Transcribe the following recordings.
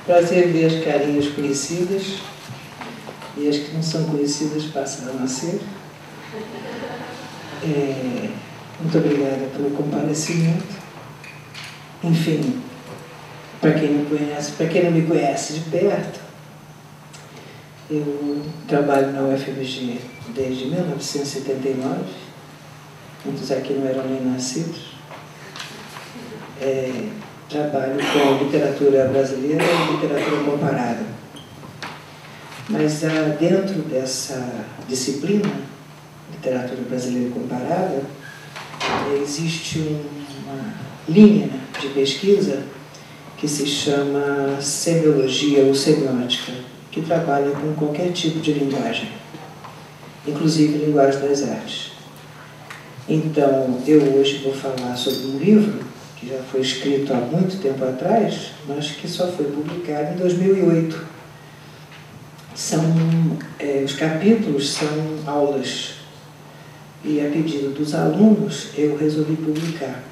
Prazer ver as carinhas conhecidas e as que não são conhecidas passaram a ser. Muito obrigada pelo comparecimento. Enfim, para quem não me conhece de perto, eu trabalho na UFMG desde 1979. Muitos aqui não eram nem nascidos. Trabalho com literatura brasileira e literatura comparada. Mas dentro dessa disciplina, literatura brasileira comparada, existe uma linha de pesquisa que se chama semiologia ou semiótica, que trabalha com qualquer tipo de linguagem, inclusive linguagem das artes. Então, eu hoje vou falar sobre um livro que já foi escrito há muito tempo atrás, mas que só foi publicado em 2008. Os capítulos são aulas, e a pedido dos alunos eu resolvi publicar.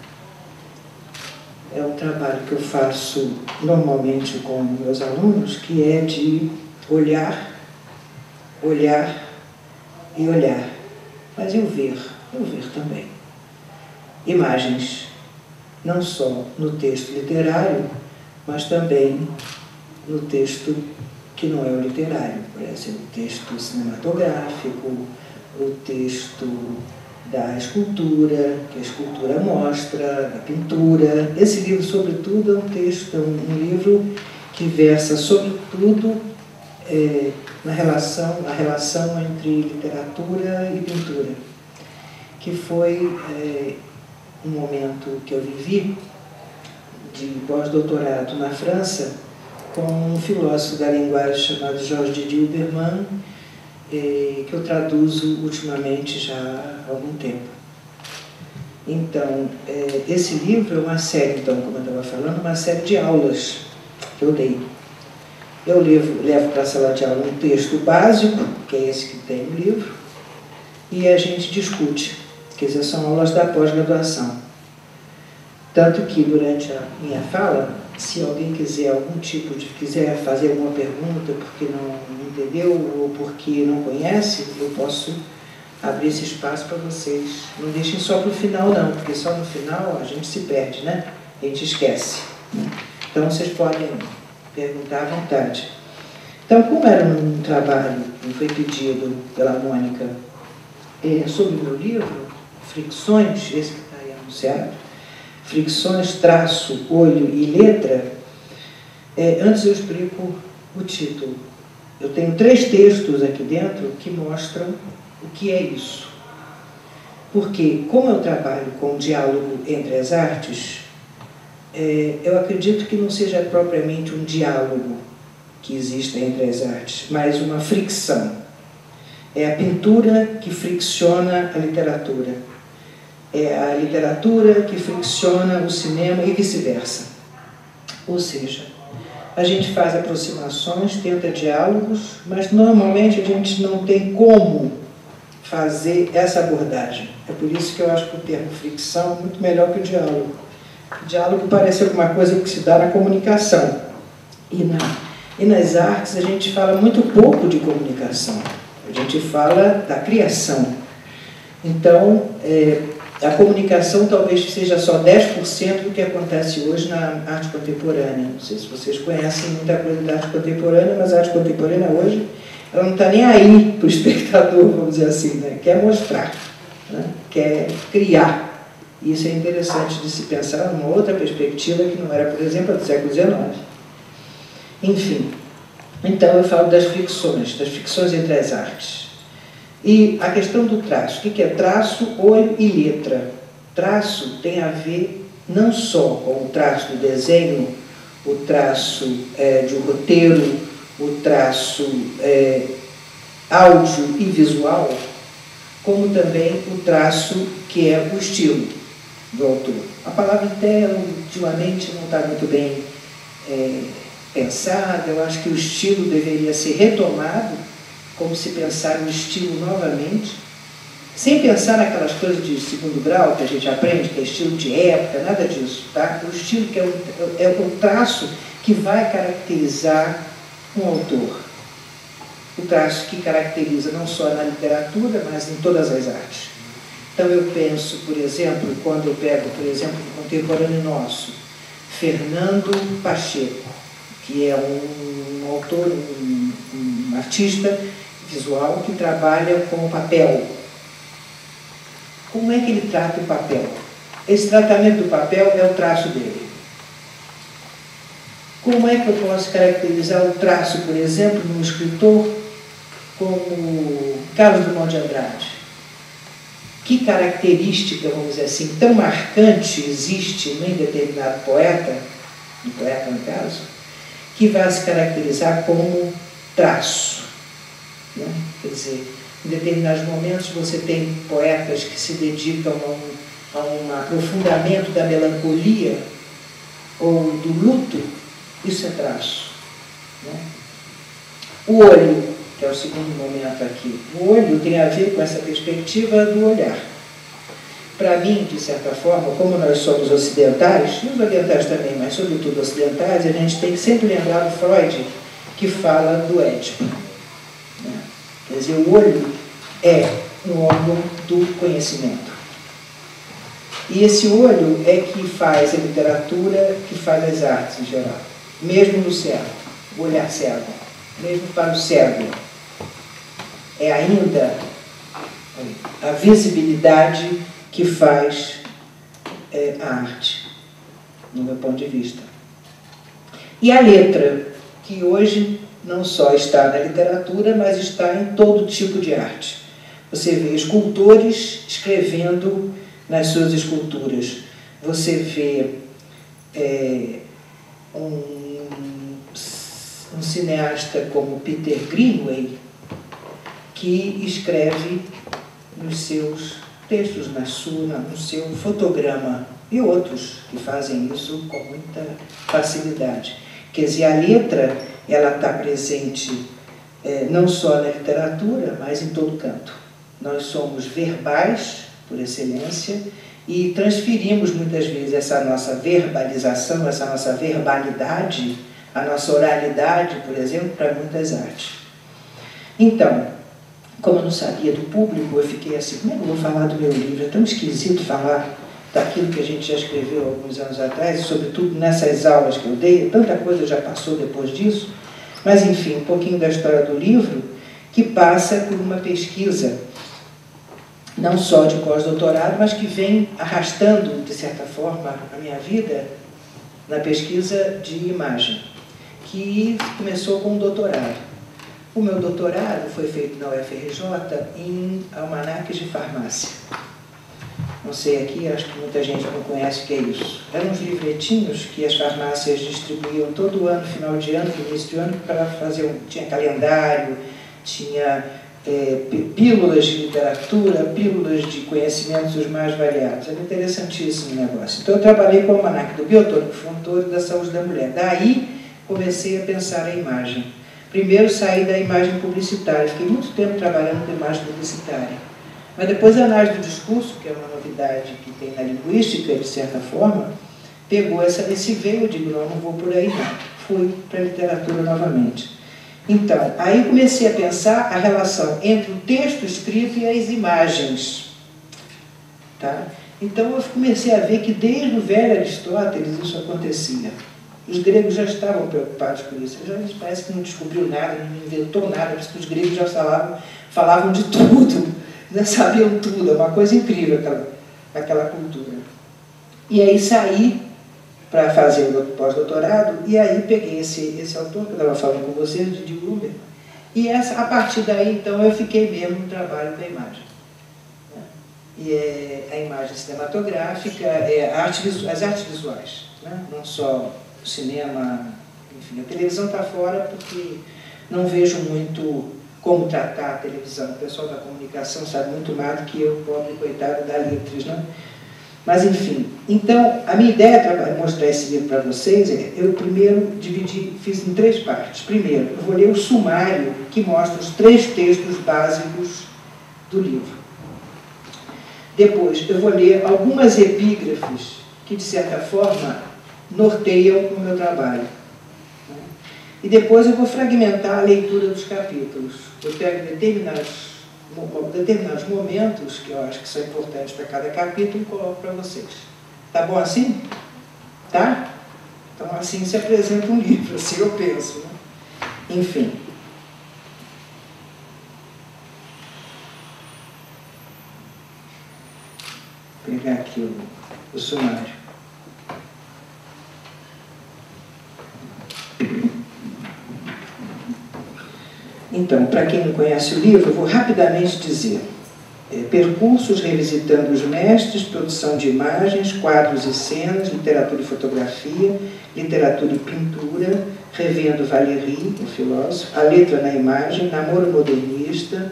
É um trabalho que eu faço normalmente com meus alunos, que é de olhar, olhar e olhar, mas eu ver também. Imagens, não só no texto literário, mas também no texto que não é o literário, por exemplo, o texto cinematográfico, o texto da escultura, que a escultura mostra, a pintura. Esse livro, sobretudo, é um livro que versa, sobretudo, a relação entre literatura e pintura, que foi um momento que eu vivi de pós-doutorado na França com um filósofo da linguagem chamado Georges de Huberman, que eu traduzo ultimamente já há algum tempo. Então, esse livro é uma série, então, como eu estava falando, uma série de aulas que eu dei. Eu levo para a sala de aula um texto básico, que é esse que tem no livro, e a gente discute. Quer dizer, são aulas da pós-graduação. Tanto que, durante a minha fala, se alguém quiser fazer alguma pergunta porque não entendeu ou porque não conhece, eu posso abrir esse espaço para vocês. Não deixem só para o final, não, porque só no final a gente se perde, né? A gente esquece. Então, vocês podem perguntar à vontade. Então, como era um trabalho que foi pedido pela Mônica sobre o meu livro, Fricções, esse que está aí anunciado, Fricções, traço, olho e letra, antes eu explico o título. Eu tenho 3 textos aqui dentro que mostram o que é isso. Porque, como eu trabalho com o diálogo entre as artes, eu acredito que não seja propriamente um diálogo que exista entre as artes, mas uma fricção. É a pintura que fricciona a literatura. É a literatura que fricciona o cinema e vice-versa. Ou seja, a gente faz aproximações, tenta diálogos, mas normalmente a gente não tem como fazer essa abordagem. É por isso que eu acho que o termo fricção é muito melhor que o diálogo. O diálogo parece alguma coisa que se dá na comunicação. E nas artes a gente fala muito pouco de comunicação. A gente fala da criação. Então, a comunicação talvez seja só 10% do que acontece hoje na arte contemporânea. Não sei se vocês conhecem muita coisa da arte contemporânea, mas a arte contemporânea hoje, ela não está nem aí para o espectador, vamos dizer assim, né? Quer mostrar, né? Quer criar. E isso é interessante de se pensar numa outra perspectiva que não era, por exemplo, do século XIX. Enfim, então eu falo das fricções entre as artes. E a questão do traço. O que é traço, olho e letra? Traço tem a ver não só com o traço do desenho, o traço de um roteiro, o traço áudio e visual, como também o traço que é o estilo do autor. A palavra até ultimamente não está muito bem pensada. Eu acho que o estilo deveria ser retomado, como se pensar no estilo novamente, sem pensar naquelas coisas de segundo grau que a gente aprende, que é estilo de época, nada disso, tá? O estilo que é o traço que vai caracterizar um autor. O traço que caracteriza não só na literatura, mas em todas as artes. Então eu penso, por exemplo, quando eu pego, por exemplo, um contemporâneo nosso, Fernando Pacheco, que é um autor, um artista visual que trabalha com o papel. Como é que ele trata o papel? Esse tratamento do papel é o traço dele. Como é que eu posso caracterizar o traço, por exemplo, de um escritor como Carlos Drummond de Andrade? Que característica, vamos dizer assim, tão marcante existe em determinado poeta, um poeta no caso, que vai se caracterizar como traço, né? Quer dizer, em determinados momentos você tem poetas que se dedicam a um aprofundamento da melancolia ou do luto, isso é traço, né? O olho, que é o segundo momento aqui, o olho tem a ver com essa perspectiva do olhar. Para mim, de certa forma, como nós somos ocidentais, e os orientais também, mas sobretudo ocidentais, a gente tem que sempre lembrar do Freud, que fala do Édipo, né? Quer dizer, o olho é um órgão do conhecimento. E esse olho é que faz a literatura, que faz as artes em geral. Mesmo no cego, o olhar cego, mesmo para o cego, é ainda a visibilidade que faz a arte, no meu ponto de vista. E a letra, que hoje não só está na literatura, mas está em todo tipo de arte. Você vê escultores escrevendo nas suas esculturas. Você vê um cineasta como Peter Greenaway, que escreve nos seus textos, no seu fotograma, e outros que fazem isso com muita facilidade. Quer dizer, a letra, ela está presente não só na literatura, mas em todo canto. Nós somos verbais, por excelência, e transferimos muitas vezes essa nossa verbalização, essa nossa verbalidade, a nossa oralidade, por exemplo, para muitas artes. Então, como eu não sabia do público, eu fiquei assim, como é que eu vou falar do meu livro? É tão esquisito falar daquilo que a gente já escreveu alguns anos atrás, e sobretudo nessas aulas que eu dei, tanta coisa já passou depois disso, mas enfim, um pouquinho da história do livro, que passa por uma pesquisa, não só de pós-doutorado, mas que vem arrastando, de certa forma, a minha vida na pesquisa de imagem, que começou com um doutorado. O meu doutorado foi feito na UFRJ em almanaques de farmácia. Não sei aqui, acho que muita gente não conhece o que é isso. Eram uns livretinhos que as farmácias distribuíam todo ano, final de ano, início de ano, para fazer tinha calendário, tinha pílulas de literatura, pílulas de conhecimentos os mais variados. Era interessantíssimo o negócio. Então eu trabalhei com o almanaque do Biotônico Fontoura e da Saúde da Mulher. Daí comecei a pensar a imagem. Primeiro saí da imagem publicitária, fiquei muito tempo trabalhando com imagem publicitária. Mas depois a análise do discurso, que é uma novidade que tem na linguística, de certa forma, pegou esse veio, eu digo, não vou por aí não. Fui para a literatura novamente. Então, aí comecei a pensar a relação entre o texto escrito e as imagens. Tá? Então eu comecei a ver que desde o velho Aristóteles isso acontecia. Os gregos já estavam preocupados com isso. Eles parece que não descobriu nada, não inventou nada, por isso que os gregos já falavam de tudo, já sabiam tudo. É uma coisa incrível aquela cultura. E aí saí para fazer o pós-doutorado, e aí peguei esse autor que eu estava falando com vocês, de Gruber, e a partir daí, então, eu fiquei mesmo no trabalho da imagem. E a imagem cinematográfica, as artes visuais, né? Não só o cinema, enfim, a televisão está fora porque não vejo muito como tratar a televisão. O pessoal da comunicação sabe muito mais do que eu, pobre coitado da letras, né? Mas, enfim, então, a minha ideia para mostrar esse livro para vocês eu primeiro fiz em 3 partes. Primeiro, eu vou ler o sumário que mostra os 3 textos básicos do livro. Depois, eu vou ler algumas epígrafes que, de certa forma, norteiam o meu trabalho. né? E depois eu vou fragmentar a leitura dos capítulos. Eu pego determinados momentos que eu acho que são importantes para cada capítulo e coloco para vocês. Tá bom assim? Tá? Então assim se apresenta um livro, assim eu penso, né? Enfim. Vou pegar aqui o sumário. Então, para quem não conhece o livro, eu vou rapidamente dizer. Percursos revisitando os mestres, produção de imagens, quadros e cenas, literatura e fotografia, literatura e pintura, revendo Valéry, o filósofo, a letra na imagem, namoro modernista,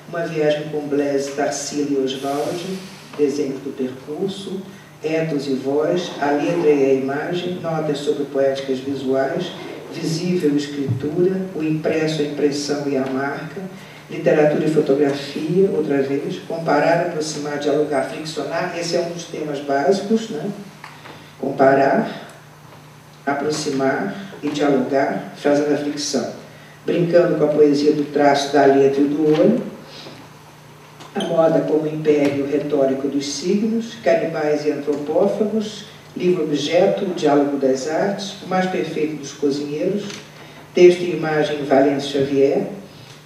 uma viagem com Blaise, Tarsila e Oswald, desenhos do percurso, ethos e voz, a letra e a imagem, notas sobre poéticas visuais, visível escritura, o impresso, a impressão e a marca, literatura e fotografia, outra vez, comparar, aproximar, dialogar, friccionar, esse é um dos temas básicos, né? Comparar, aproximar e dialogar, fazendo a fricção, brincando com a poesia do traço, da letra e do olho, a moda como império retórico dos signos, canibais e antropófagos, livro-objeto, o diálogo das artes, o mais perfeito dos cozinheiros, texto e imagem Valêncio Xavier,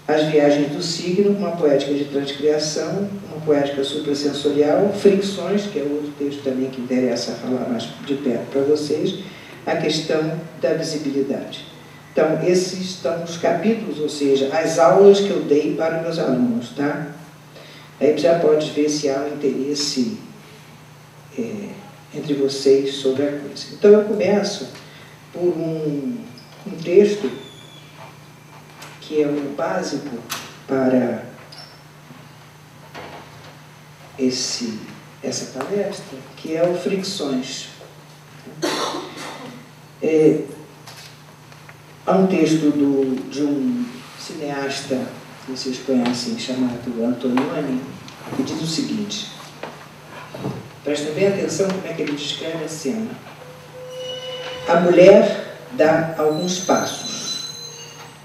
as viagens do signo, uma poética de transcriação, uma poética suprassensorial, fricções, que é outro texto também que interessa falar mais de perto para vocês, a questão da visibilidade. Então, esses estão os capítulos, ou seja, as aulas que eu dei para os meus alunos, tá? Aí já pode ver se há um interesse entre vocês sobre a coisa. Então, eu começo por um texto que é o básico para essa palestra, que é o Fricções. Há um texto de um cineasta que vocês conhecem, chamado Antonioni, que diz o seguinte, prestem bem atenção como é que ele descreve a cena. A mulher dá alguns passos.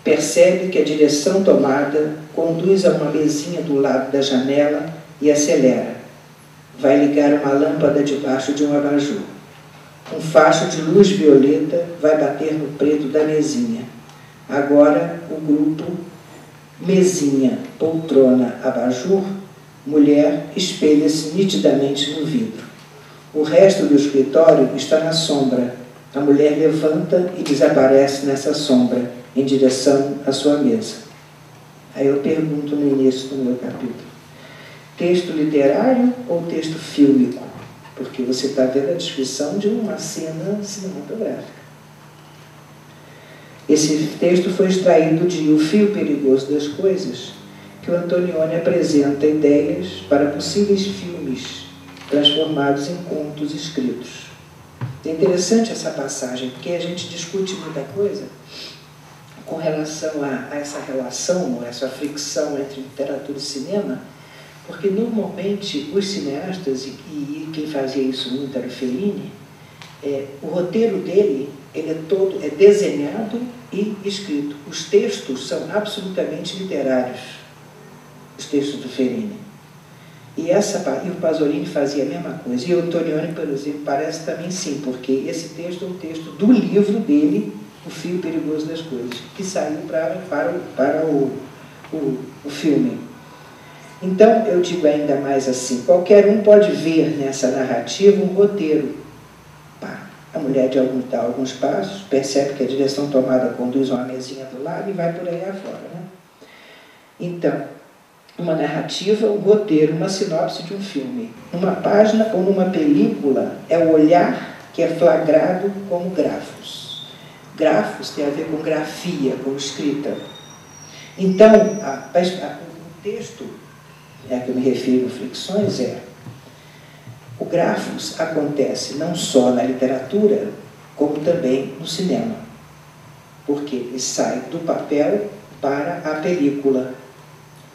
Percebe que a direção tomada conduz a uma mesinha do lado da janela e acelera. Vai ligar uma lâmpada debaixo de um abajur. Um facho de luz violeta vai bater no preto da mesinha. Agora o grupo mesinha, poltrona, abajur, mulher espelha-se nitidamente no vidro. O resto do escritório está na sombra. A mulher levanta e desaparece nessa sombra, em direção à sua mesa. Aí eu pergunto no início do meu capítulo, texto literário ou texto fílmico? Porque você está vendo a descrição de uma cena cinematográfica. Esse texto foi extraído de O Fio Perigoso das Coisas, que o Antonioni apresenta ideias para possíveis filmes transformados em contos escritos. É interessante essa passagem, porque a gente discute muita coisa com relação a essa relação, ou essa fricção entre literatura e cinema, porque normalmente os cineastas, e quem fazia isso muito era o Fellini, o roteiro dele ele é desenhado e escrito. Os textos são absolutamente literários, os textos do Fellini. E o Pasolini fazia a mesma coisa. E o Antonioni, por exemplo, parece também sim, porque esse texto é um texto do livro dele, O Fio Perigoso das Coisas, que saiu para o filme. Então, eu digo ainda mais assim, qualquer um pode ver nessa narrativa um roteiro. A mulher dá alguns passos, percebe que a direção tomada conduz uma mesinha do lado e vai por aí afora, né? Então, uma narrativa, um roteiro, uma sinopse de um filme. Numa página ou numa película é o olhar que é flagrado como grafos. Grafos tem a ver com grafia, com escrita. Então, o texto a que eu me refiro no Fricções o grafos acontece não só na literatura, como também no cinema. Porque ele sai do papel para a película.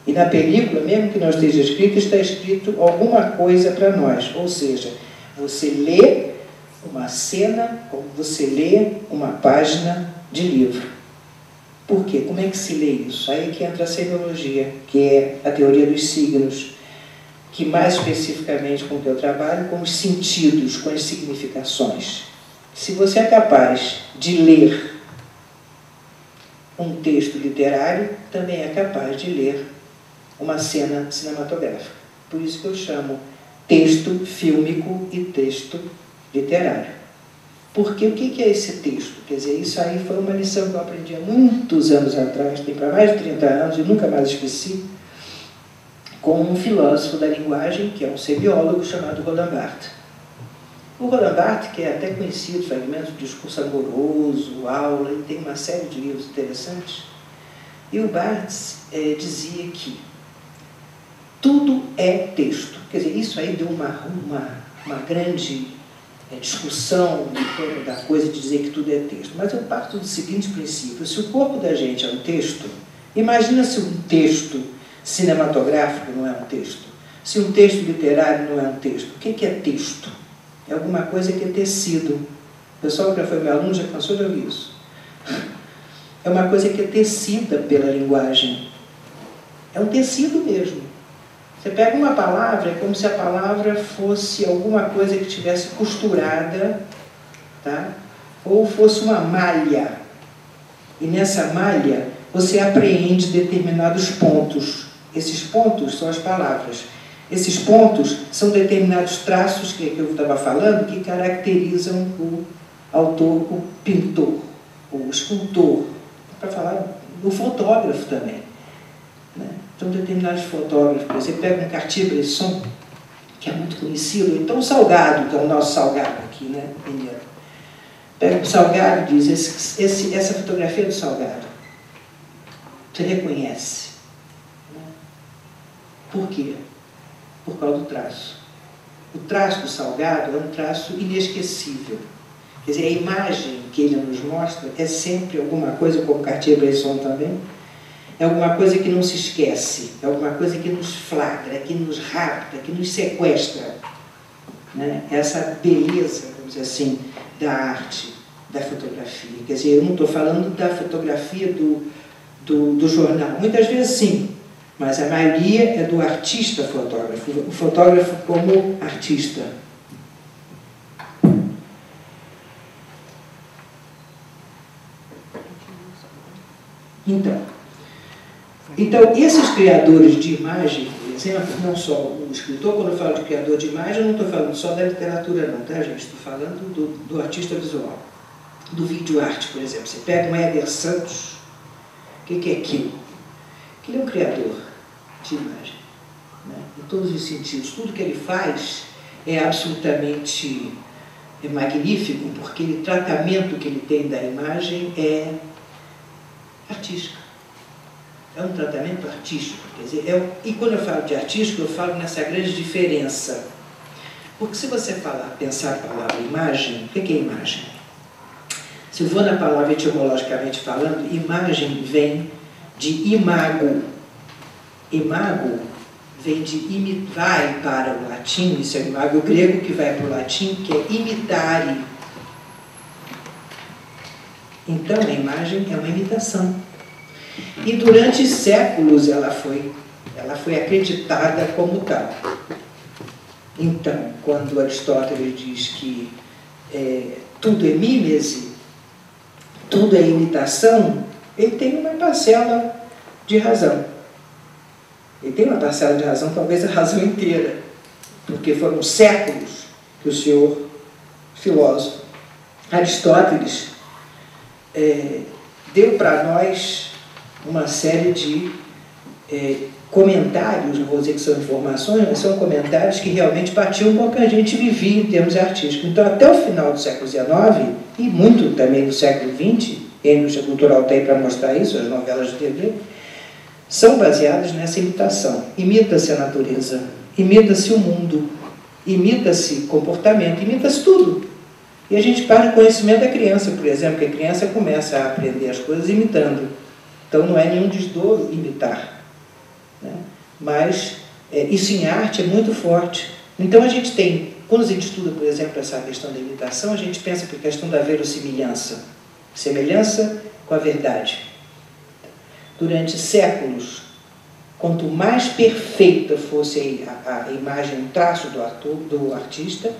E na película, mesmo que não esteja escrito, está escrito alguma coisa para nós. Ou seja, você lê uma cena, como você lê uma página de livro. Por quê? Como é que se lê isso? Aí que entra a semiologia, que é a teoria dos signos, que mais especificamente com o que eu trabalho, com os sentidos, com as significações. Se você é capaz de ler um texto literário, também é capaz de ler uma cena cinematográfica. Por isso que eu chamo texto fílmico e texto literário. Porque o que é esse texto? Quer dizer, isso aí foi uma lição que eu aprendi há muitos anos atrás, tem para mais de 30 anos e nunca mais esqueci, com um filósofo da linguagem, que é um semiólogo, chamado Roland Barthes. O Roland Barthes, que é até conhecido, fragmentos de discurso amoroso, aula, ele tem uma série de livros interessantes, e o Barthes dizia que tudo é texto. Quer dizer, isso aí deu uma grande discussão em torno da coisa de dizer que tudo é texto. Mas eu parto do seguinte princípio: se o corpo da gente é um texto, imagina se um texto cinematográfico não é um texto, se um texto literário não é um texto. O que é texto? É alguma coisa que é tecido. O pessoal que já foi meu aluno já cansou de ouvir isso. É uma coisa que é tecida pela linguagem. É um tecido mesmo. Você pega uma palavra, é como se a palavra fosse alguma coisa que estivesse costurada, tá? Ou fosse uma malha. E nessa malha você apreende determinados pontos. Esses pontos são as palavras. Esses pontos são determinados traços que eu estava falando, que caracterizam o autor, o pintor, o escultor, para falar do fotógrafo também, né? Então, determinados fotógrafos, você pega um Cartier-Bresson, que é muito conhecido, então o Salgado, que é o nosso Salgado aqui, né, mineiro. Pega o Salgado e diz, essa fotografia do Salgado, você reconhece. Né? Por quê? Por causa do traço. O traço do Salgado é um traço inesquecível. Quer dizer, a imagem que ele nos mostra é sempre alguma coisa, como Cartier-Bresson também, é alguma coisa que não se esquece, é alguma coisa que nos flagra, que nos rapta, que nos sequestra. Né? Essa beleza, vamos dizer assim, da arte, da fotografia. Quer dizer, eu não estou falando da fotografia do jornal. Muitas vezes sim, mas a maioria é do artista fotógrafo, o fotógrafo como artista. Então, esses criadores de imagem, por exemplo, não só o escritor, quando eu falo de criador de imagem, eu não estou falando só da literatura não, tá, gente? Estou falando do artista visual, do vídeo arte, por exemplo. Você pega um Éder Santos, o que é aquilo? Aquilo é um criador de imagem, né? Em todos os sentidos. Tudo que ele faz é absolutamente magnífico, porque o tratamento que ele tem da imagem é artístico. É um tratamento artístico. Quer dizer, e quando eu falo de artístico, eu falo nessa grande diferença. Porque se você pensar a palavra imagem, o que é imagem? Se eu for na palavra etimologicamente falando, imagem vem de imago. Imago vem de vai para o latim, isso é o imago grego que vai para o latim, que é imitare. Então a imagem é uma imitação. E durante séculos ela foi acreditada como tal. Então, quando Aristóteles diz que tudo é mimese, tudo é imitação, ele tem uma parcela de razão. Ele tem uma parcela de razão, talvez a razão inteira, porque foram séculos que o senhor filósofo Aristóteles deu para nós uma série de comentários, não vou dizer que são informações, mas são comentários que realmente batiam com o que a gente vivia em termos artísticos. Então, até o final do século XIX, e muito também do século XX, e a indústria cultural tem para mostrar isso, as novelas de TV, são baseadas nessa imitação. Imita-se a natureza, imita-se o mundo, imita-se comportamento, imita-se tudo. E a gente parte do conhecimento da criança, por exemplo, que a criança começa a aprender as coisas imitando. Então, não é nenhum desdoro imitar, né? Mas isso em arte é muito forte. Então, a gente tem, quando a gente estuda, por exemplo, essa questão da imitação, a gente pensa por questão da verossimilhança. semelhança com a verdade. Durante séculos, quanto mais perfeita fosse a imagem, o traço do artista,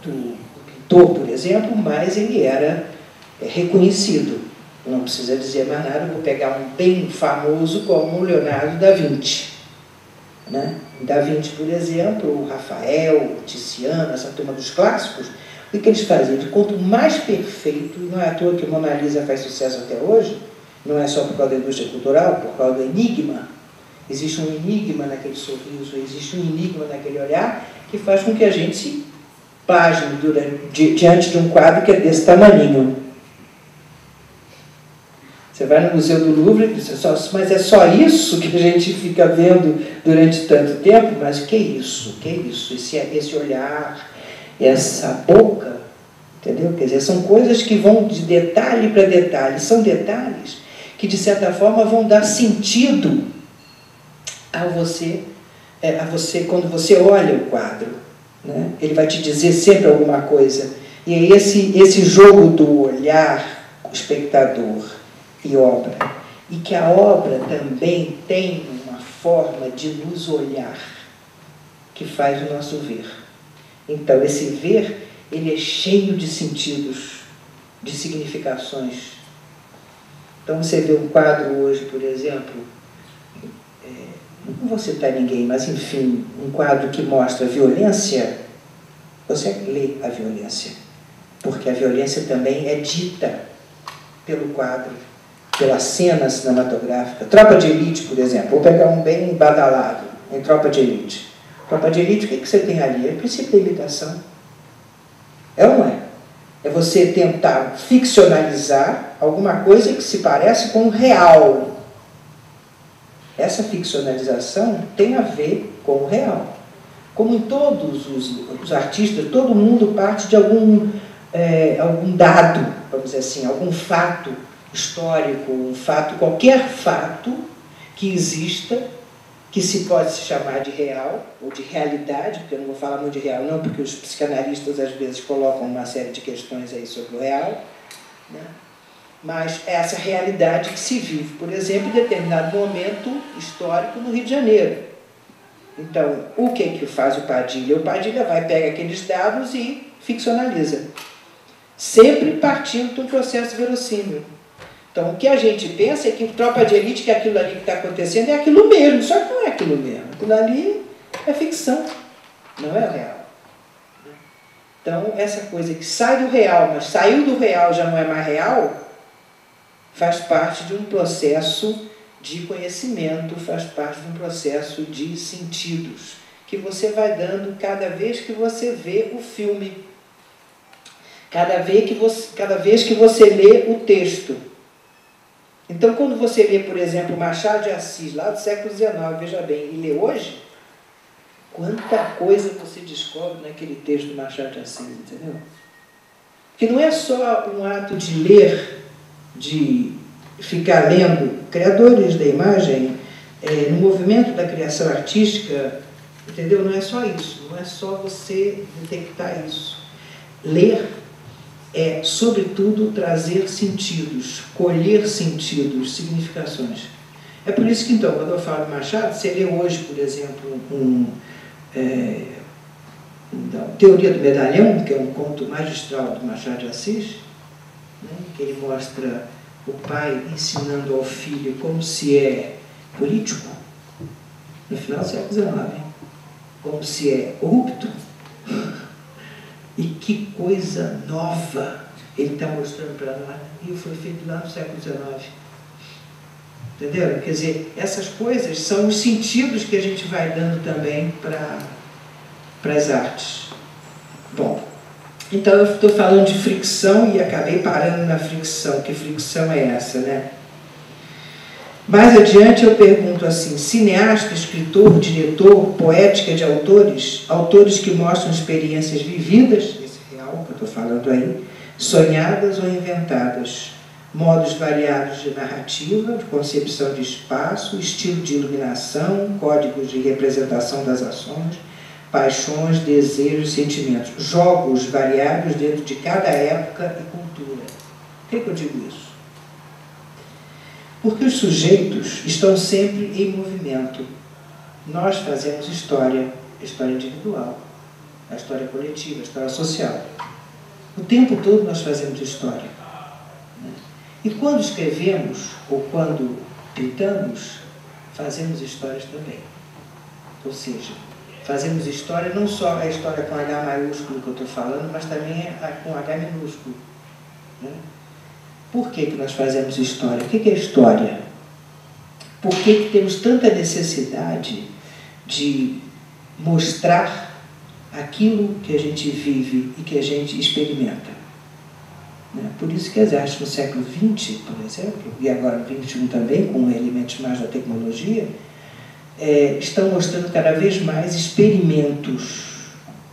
do pintor, por exemplo, mais ele era reconhecido. Não precisa dizer mais nada, vou pegar um bem famoso como Leonardo da Vinci. Né? Da Vinci, por exemplo, o Rafael, o Tiziano, essa turma dos clássicos, o que eles faziam? Quanto mais perfeito, e não é à toa que Mona Lisa faz sucesso até hoje, não é só por causa da indústria cultural, por causa do enigma. Existe um enigma naquele sorriso, existe um enigma naquele olhar, que faz com que a gente se pasme diante de um quadro que é desse tamaninho. Você vai no Museu do Louvre e diz, mas é só isso que a gente fica vendo durante tanto tempo? Mas que isso? Que isso? Esse olhar, essa boca, entendeu? Quer dizer, são coisas que vão de detalhe para detalhe. São detalhes que, de certa forma, vão dar sentido a você quando você olha o quadro. Né? Ele vai te dizer sempre alguma coisa. E é esse jogo do olhar, espectador e obra. E que a obra também tem uma forma de nos olhar, que faz o nosso ver. Então, esse ver, ele é cheio de sentidos, de significações. Então, você vê um quadro hoje, por exemplo, não vou citar ninguém, mas, enfim, um quadro que mostra violência, você lê a violência, porque a violência também é dita pelo quadro, pela cena cinematográfica. Tropa de Elite, por exemplo, vou pegar um bem badalado, em Tropa de Elite. Tropa de Elite, o que você tem ali? É o princípio da imitação. É ou não é? É você tentar ficcionalizar alguma coisa que se parece com o real. Essa ficcionalização tem a ver com o real. Como em todos os artistas, todo mundo parte de algum dado, vamos dizer assim, algum fato histórico, um fato, qualquer fato que exista, que se pode se chamar de real, ou de realidade, porque eu não vou falar muito de real não, porque os psicanalistas às vezes colocam uma série de questões aí sobre o real, né? Mas essa realidade que se vive, por exemplo, em determinado momento histórico no Rio de Janeiro. Então, o que faz o Padilha? O Padilha vai, pega aqueles dados e ficcionaliza, sempre partindo de um processo verossímil. Então, o que a gente pensa é que Tropa de Elite, que aquilo ali que está acontecendo é aquilo mesmo, só que não é aquilo mesmo. Aquilo ali é ficção, não é o real. Então, essa coisa que sai do real, mas saiu do real já não é mais real, faz parte de um processo de conhecimento, faz parte de um processo de sentidos, que você vai dando cada vez que você vê o filme, cada vez que você lê o texto. Então, quando você lê, por exemplo, Machado de Assis, lá do século XIX, veja bem, e lê hoje, quanta coisa você descobre naquele texto do Machado de Assis, entendeu? Que não é só um ato de ler, de ficar lendo. Criadores da imagem, no movimento da criação artística, entendeu? Não é só isso, não é só você detectar isso. Ler é, sobretudo, trazer sentidos, colher sentidos, significações. É por isso que, então, quando eu falo de Machado, você lê hoje, por exemplo, Teoria do Medalhão, que é um conto magistral do Machado de Assis, né, que ele mostra o pai ensinando ao filho como se é político, no final do século XIX, como se é corrupto. E que coisa nova ele está mostrando para nós. E foi feito lá no século XIX. Entenderam? Quer dizer, essas coisas são os sentidos que a gente vai dando também para as artes. Bom, então eu estou falando de fricção e acabei parando na fricção. Que fricção é essa, né? Mais adiante eu pergunto assim, cineasta, escritor, diretor, poética de autores, autores que mostram experiências vividas, esse real que eu estou falando aí, sonhadas ou inventadas, modos variados de narrativa, de concepção de espaço, estilo de iluminação, códigos de representação das ações, paixões, desejos, sentimentos, jogos variados dentro de cada época e cultura. Por que eu digo isso? Porque os sujeitos estão sempre em movimento. Nós fazemos história, a história individual, a história coletiva, a história social. O tempo todo nós fazemos história. Né? E quando escrevemos, ou quando pintamos, fazemos histórias também. Ou seja, fazemos história, não só a história com H maiúsculo que eu estou falando, mas também com H minúsculo. Né? Por que nós fazemos história? O que é história? Por que temos tanta necessidade de mostrar aquilo que a gente vive e que a gente experimenta? Por isso que as artes no século XX, por exemplo, e agora no XXI também, com elementos mais da tecnologia, estão mostrando cada vez mais experimentos.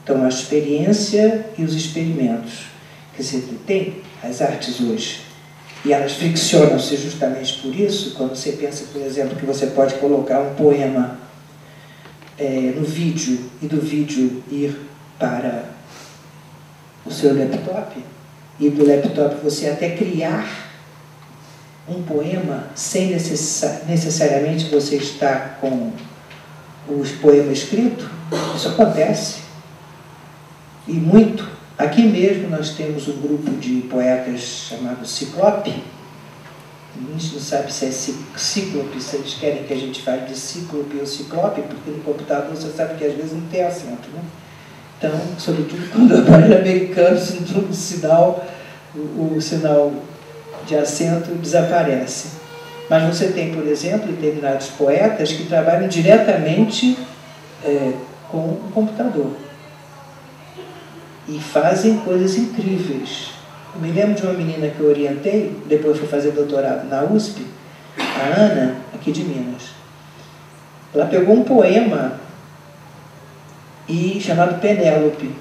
Então, a experiência e os experimentos. Quer dizer, tem as artes hoje, e elas friccionam-se justamente por isso, quando você pensa, por exemplo, que você pode colocar um poema no vídeo, e do vídeo ir para o seu laptop, e do laptop você até criar um poema sem necessariamente você estar com o poema escrito. Isso acontece. E muito. Aqui mesmo nós temos um grupo de poetas chamado Ciclope. A gente não sabe se é Cíclope, se eles querem que a gente fale de Cíclope ou Ciclope, porque no computador você sabe que às vezes não tem acento, né? Então, sobretudo quando o aparelho americano, o sinal de acento desaparece. Mas você tem, por exemplo, determinados poetas que trabalham diretamente com o computador e fazem coisas incríveis. Eu me lembro de uma menina que eu orientei, depois foi fazer doutorado na USP, a Ana, aqui de Minas. Ela pegou um poema chamado Penélope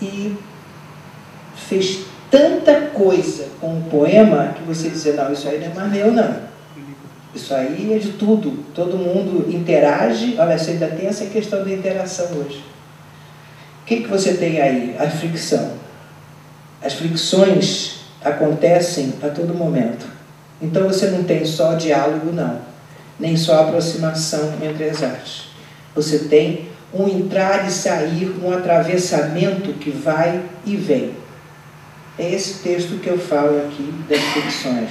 e fez tanta coisa com o poema que você dizer, não, isso aí não é mais meu, não. Isso aí é de tudo. Todo mundo interage. Olha, você ainda tem essa questão da interação hoje. O que você tem aí? A fricção. As fricções acontecem a todo momento. Então você não tem só diálogo, não. Nem só aproximação entre as artes. Você tem um entrar e sair, um atravessamento que vai e vem. É esse texto que eu falo aqui das fricções.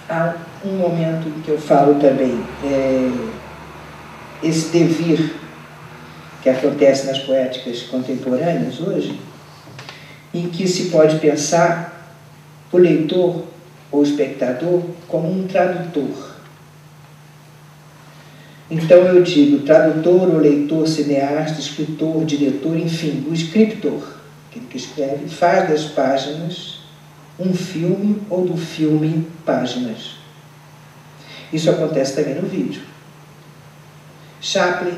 Há um momento em que eu falo também, esse devir que acontece nas poéticas contemporâneas hoje, em que se pode pensar o leitor ou espectador como um tradutor. Então eu digo tradutor ou leitor, cineasta, escritor, diretor, enfim, o escritor, aquele que escreve, faz das páginas um filme ou do filme páginas. Isso acontece também no vídeo. Chaplin,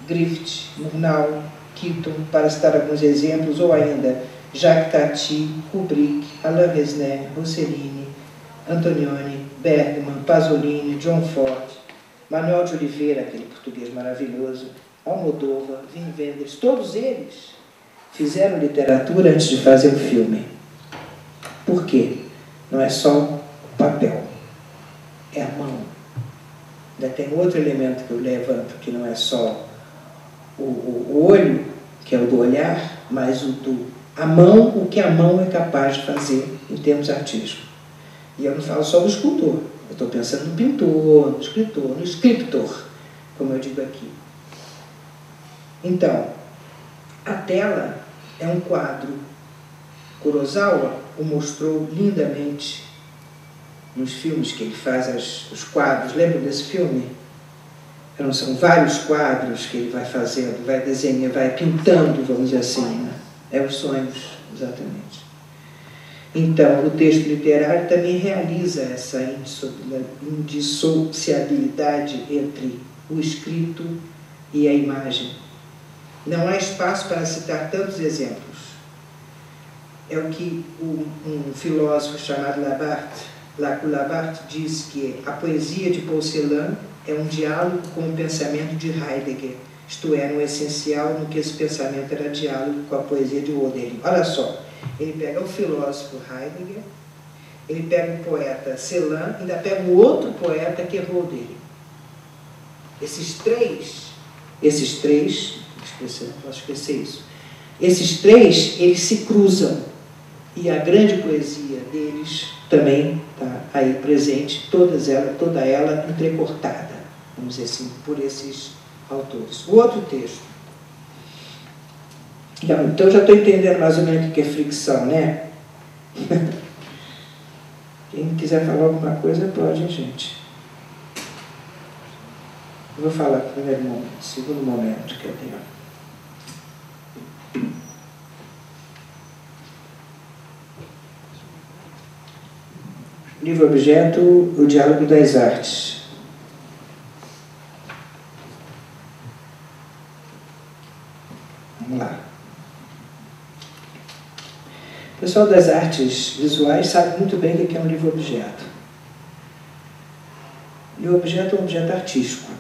Griffith, Murnau, Keaton, para citar alguns exemplos, ou ainda Jacques Tati, Kubrick, Alain Resnais, Rossellini, Antonioni, Bergman, Pasolini, John Ford, Manuel de Oliveira, aquele português maravilhoso, Almodóvar, Wim Wenders, todos eles fizeram literatura antes de fazer o filme. Por quê? Não é só o papel, é a mão. Ainda tem outro elemento que eu levanto, que não é só o olho, que é o do olhar, mas a mão, o que a mão é capaz de fazer em termos artísticos. E eu não falo só do escultor, eu estou pensando no pintor, no escritor, no scriptor, como eu digo aqui. Então, a tela é um quadro. Kurosawa o mostrou lindamente nos filmes que ele faz, os quadros. Lembra desse filme? São vários quadros que ele vai fazendo, vai desenhando, vai pintando, vamos dizer assim, né? É os sonhos, exatamente. Então, o texto literário também realiza essa indissociabilidade entre o escrito e a imagem. Não há espaço para citar tantos exemplos. É o que um filósofo chamado Labarthe diz, que a poesia de Paul Celan é um diálogo com o pensamento de Heidegger, isto é, no essencial, no que esse pensamento era diálogo com a poesia de Hölderlin. Olha só, ele pega o filósofo Heidegger, ele pega o poeta Celan, ainda pega o outro poeta que é Hölderlin. Esses três, não posso esquecer isso, esses três, eles se cruzam, e a grande poesia deles também está aí presente, toda ela entrecortada, vamos dizer assim, por esses autores. O outro texto. Então já estou entendendo mais ou menos o que é fricção, né? Quem quiser falar alguma coisa pode, hein, gente? Eu vou falar no primeiro momento, segundo momento que eu tenho. Livro objeto, o diálogo das artes. Vamos lá. O pessoal das artes visuais sabe muito bem o que é um livro objeto. Livro objeto é um objeto artístico.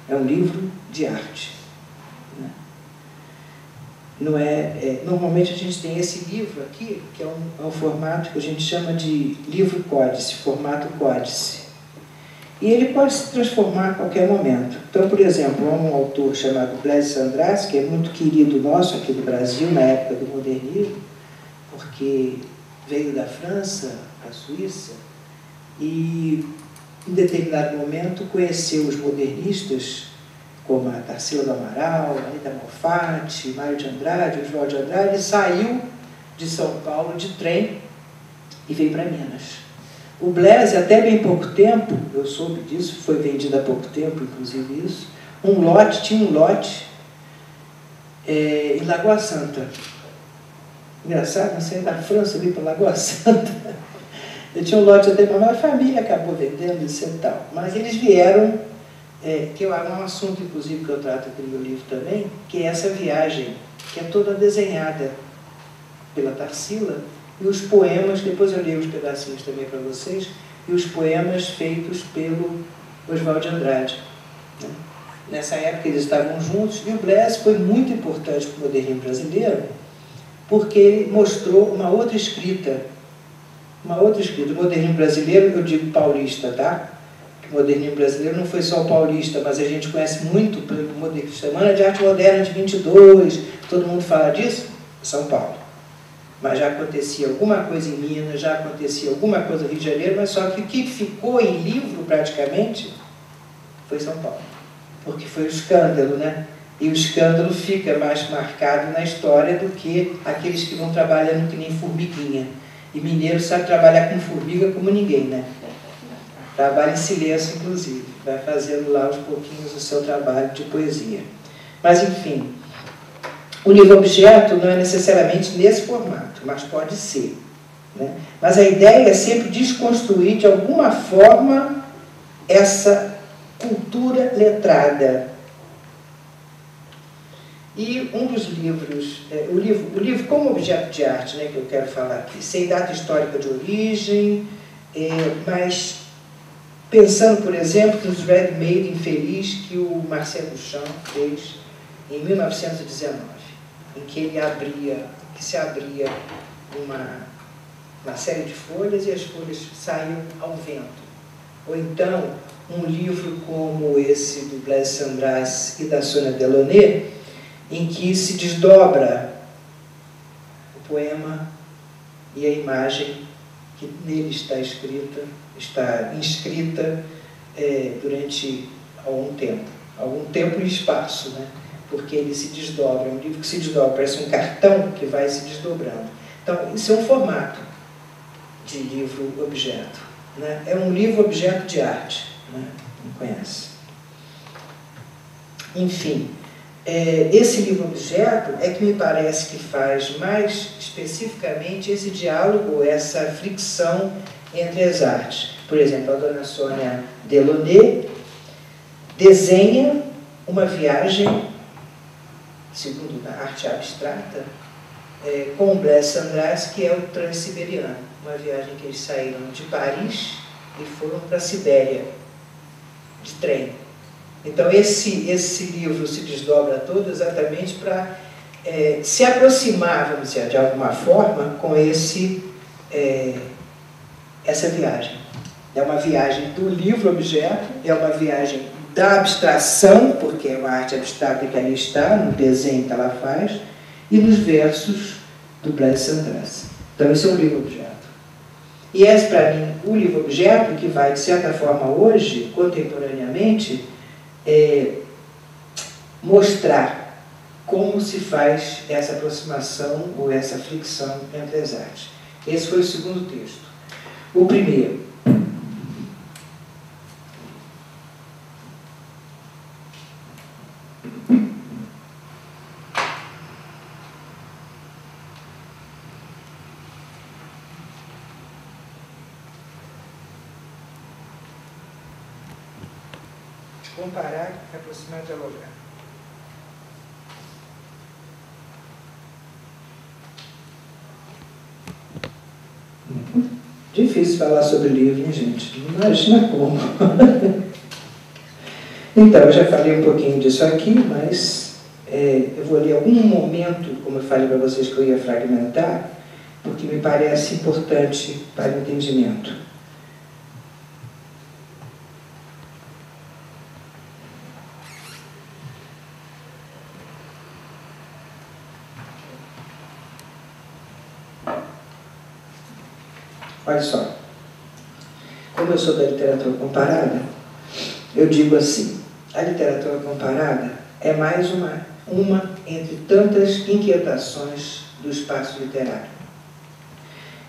É um livro de arte. Não normalmente a gente tem esse livro aqui, que é um formato que a gente chama de livro códice, formato códice. E ele pode se transformar a qualquer momento. Então, por exemplo, há um autor chamado Blaise Cendrasse, que é muito querido nosso aqui do Brasil, na época do modernismo, porque veio da França, a Suíça, e em determinado momento conheceu os modernistas, como a Tarsila do Amaral, Anita Malfatti, Mário de Andrade, Oswald de Andrade, e saiu de São Paulo de trem e veio para Minas. O Blaise, até bem pouco tempo, eu soube disso, foi vendido há pouco tempo, inclusive isso, tinha um lote em Lagoa Santa. Engraçado, você é da França, veio para Lagoa Santa. Eu tinha um lote até para a família, acabou vendendo isso e tal. Mas eles vieram, que é um assunto, inclusive, que eu trato aqui no meu livro também, que é essa viagem, que é toda desenhada pela Tarsila, e os poemas, depois eu li uns pedacinhos também para vocês, e os poemas feitos pelo Oswald de Andrade. Né? Nessa época eles estavam juntos, e o Blaise foi muito importante para o modernismo brasileiro, porque ele mostrou uma outra escrita. O modernismo brasileiro, eu digo paulista, tá? O modernismo brasileiro não foi só o paulista, mas a gente conhece muito pelo modernismo. Semana de Arte Moderna de 22, todo mundo fala disso? São Paulo. Mas já acontecia alguma coisa em Minas, já acontecia alguma coisa no Rio de Janeiro, mas só que o que ficou em livro praticamente foi São Paulo. Porque foi o escândalo, né? E o escândalo fica mais marcado na história do que aqueles que vão trabalhando que nem formiguinha. E mineiro sabe trabalhar com formiga como ninguém, né? Trabalha em silêncio, inclusive. Vai fazendo lá aos pouquinhos o seu trabalho de poesia. Mas, enfim, o livro objeto não é necessariamente nesse formato, mas pode ser. Né? Mas a ideia é sempre desconstruir, de alguma forma, essa cultura letrada. E um dos livros, o livro como objeto de arte, né, que eu quero falar aqui, sem data histórica de origem, mas pensando, por exemplo, nos Red Maid Infeliz que o Marcel Duchamp fez em 1919, em que se abria uma série de folhas e as folhas saíam ao vento. Ou então, um livro como esse do Blaise Cendrasse e da Sonia Delaunay, em que se desdobra o poema e a imagem que nele está inscrita durante algum tempo e espaço, né? Porque ele se desdobra, é um livro que se desdobra, parece um cartão que vai se desdobrando. Então, isso é um formato de livro-objeto, né? É um livro-objeto de arte, né? Não conhece? Enfim, esse livro-objeto é que me parece que faz mais especificamente esse diálogo, essa fricção entre as artes. Por exemplo, a dona Sonia Delaunay desenha uma viagem, segundo a arte abstrata, com o Blaise Cendrasse, que é o Transiberiano, uma viagem que eles saíram de Paris e foram para a Sibéria, de trem. Então, esse livro se desdobra todo exatamente para se aproximar, vamos dizer, de alguma forma, com essa viagem. É uma viagem do livro-objeto, é uma viagem da abstração, porque é uma arte abstrata que ali está, no desenho que ela faz, e nos versos do Blaise Cendrasse. Então, esse é um livro-objeto. E esse, para mim, o livro-objeto que vai, de certa forma, hoje, contemporaneamente, mostrar como se faz essa aproximação ou essa fricção entre as artes. Esse foi o segundo texto. O primeiro. Comparar, aproximar, dialogar. Difícil falar sobre livro, hein, gente? Não imagina como. Então, eu já falei um pouquinho disso aqui, mas eu vou ler algum momento, como eu falei para vocês que eu ia fragmentar, porque me parece importante para o entendimento. Olha só, como eu sou da literatura comparada, eu digo assim, a literatura comparada é mais uma entre tantas inquietações do espaço literário.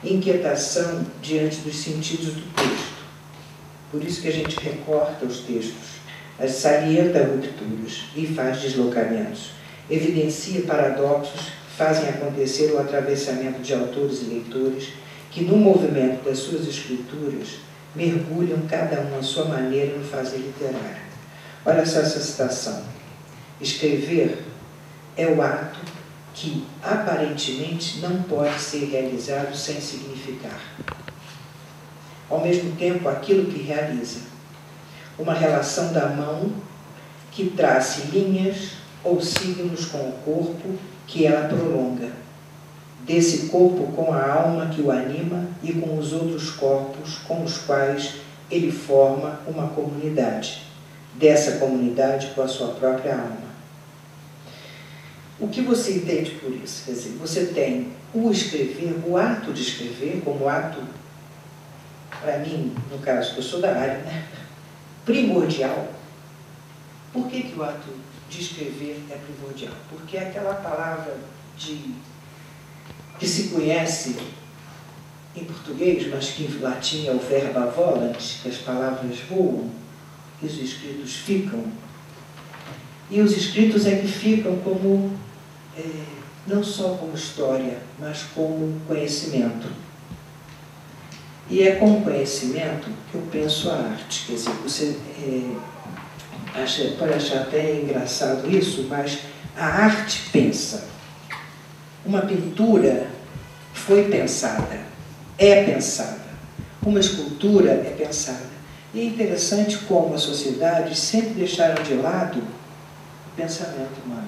Inquietação diante dos sentidos do texto. Por isso que a gente recorta os textos, as salienta rupturas e faz deslocamentos, evidencia paradoxos, fazem acontecer o atravessamento de autores e leitores, que no movimento das suas escrituras mergulham cada um à sua maneira no fazer literário. Olha só essa citação. Escrever é o ato que aparentemente não pode ser realizado sem significar. Ao mesmo tempo, aquilo que realiza. Uma relação da mão que trace linhas ou signos com o corpo que ela prolonga. Desse corpo com a alma que o anima e com os outros corpos com os quais ele forma uma comunidade. Dessa comunidade com a sua própria alma. O que você entende por isso? Quer dizer, você tem o escrever, o ato de escrever, como ato, para mim, no caso que eu sou da área, né, primordial. Por que o ato de escrever é primordial? Porque é aquela palavra que se conhece em português, mas que em latim é o verba volant, que as palavras voam, e os escritos ficam. E os escritos é que ficam como, não só como história, mas como conhecimento. E é com conhecimento que eu penso a arte. Quer dizer, você pode achar até engraçado isso, mas a arte pensa. Uma pintura foi pensada, é pensada. Uma escultura é pensada. E é interessante como as sociedades sempre deixaram de lado o pensamento humano.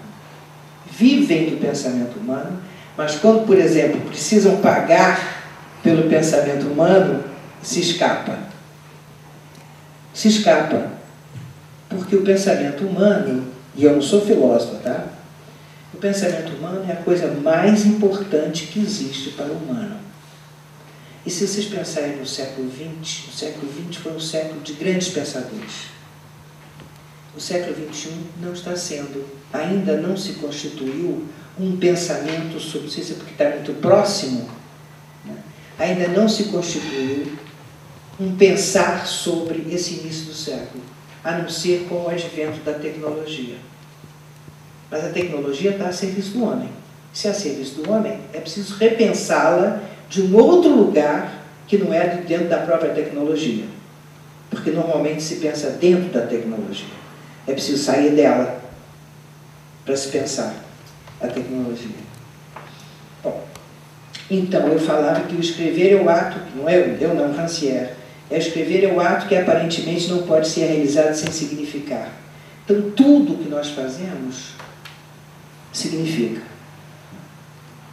Vivem do pensamento humano, mas quando, por exemplo, precisam pagar pelo pensamento humano, se escapa. Se escapa. Porque o pensamento humano, e eu não sou filósofo, tá? O pensamento humano é a coisa mais importante que existe para o humano. E se vocês pensarem no século XX, o século XX foi um século de grandes pensadores. O século XXI não está sendo, ainda não se constituiu um pensamento sobre, não sei se é porque está muito próximo, né? Ainda não se constituiu um pensar sobre esse início do século, a não ser com o advento da tecnologia. Mas a tecnologia está a serviço do homem. Se é a serviço do homem, é preciso repensá-la de um outro lugar que não é dentro da própria tecnologia. Porque normalmente se pensa dentro da tecnologia. É preciso sair dela para se pensar a tecnologia. Bom, então eu falava que o escrever é o ato, não é eu não, Rancière, escrever é o ato que aparentemente não pode ser realizado sem significar. Então, tudo que nós fazemos significa.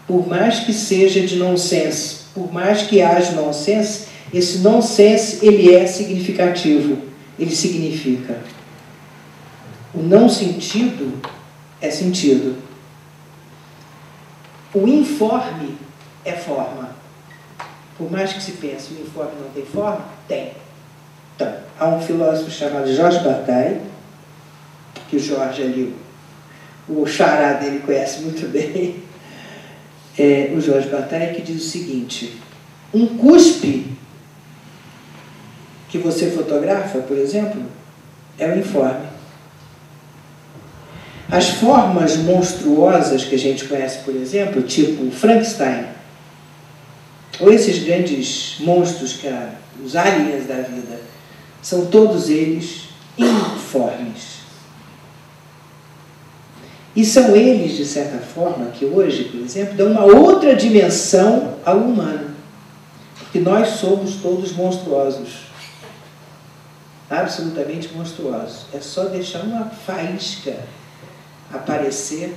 Por mais que seja de nonsense, por mais que haja nonsense, esse nonsense, ele é significativo, ele significa. O não sentido é sentido. O informe é forma. Por mais que se pense que o informe não tem forma, tem. Então, há um filósofo chamado Georges Bataille, que o Jorge ali, o xará dele conhece muito bem, o Georges Bataille, que diz o seguinte: um cuspe que você fotografa, por exemplo, é o informe. As formas monstruosas que a gente conhece, por exemplo, tipo Frankenstein, ou esses grandes monstros, que os aliens da vida, são todos eles informes. E são eles, de certa forma, que hoje, por exemplo, dão uma outra dimensão ao humano. Porque nós somos todos monstruosos. Absolutamente monstruosos. É só deixar uma faísca aparecer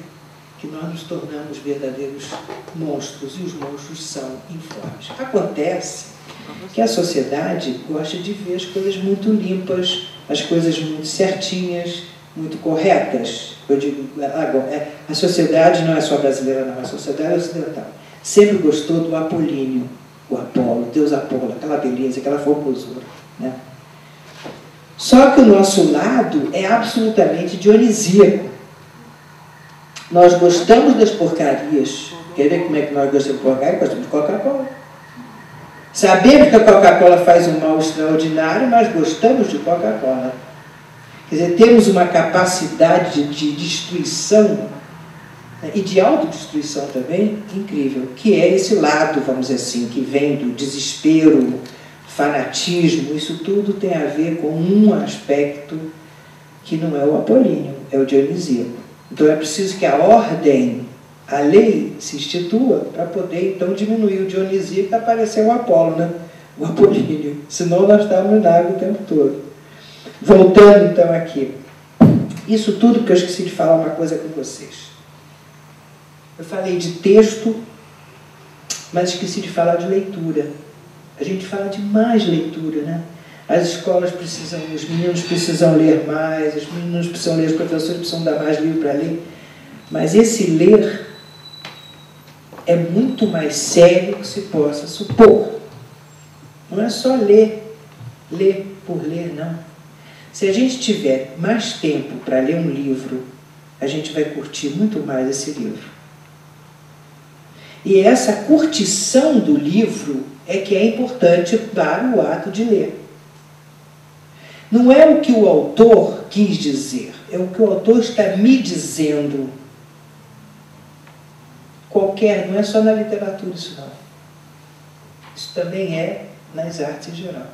que nós nos tornamos verdadeiros monstros. E os monstros são informes. Acontece que a sociedade gosta de ver as coisas muito limpas, as coisas muito certinhas, muito corretas. Eu digo, agora, a sociedade não é só brasileira, não, a sociedade ocidental sempre gostou do Apolíneo, o Apolo, Deus Apolo, aquela beleza, aquela formosura, né? Só que o nosso lado é absolutamente dionisíaco. Nós gostamos das porcarias. Quer ver como é que nós gostamos de porcaria? Gostamos de Coca-Cola. Sabemos que a Coca-Cola faz um mal extraordinário, mas gostamos de Coca-Cola. Quer dizer, temos uma capacidade de destruição, né, e de autodestruição também incrível, que é esse lado, vamos dizer assim, que vem do desespero, fanatismo. Isso tudo tem a ver com um aspecto que não é o apolíneo, é o dionisíaco. Então é preciso que a ordem, a lei, se institua para poder então diminuir o dionisíaco e aparecer o Apolo, né? O apolíneo. Senão nós estamos na água o tempo todo. Voltando então aqui, isso tudo porque eu esqueci de falar uma coisa com vocês. Eu falei de texto, mas esqueci de falar de leitura. A gente fala de mais leitura, né? As escolas precisam, os meninos precisam ler mais, os meninos precisam ler, os professores precisam dar mais livro para ler. Mas esse ler é muito mais sério que se possa supor. Não é só ler por ler, não. Se a gente tiver mais tempo para ler um livro, a gente vai curtir muito mais esse livro. E essa curtição do livro é que é importante para o ato de ler. Não é o que o autor quis dizer, é o que o autor está me dizendo. Não é só na literatura isso não. Isso também é nas artes em geral.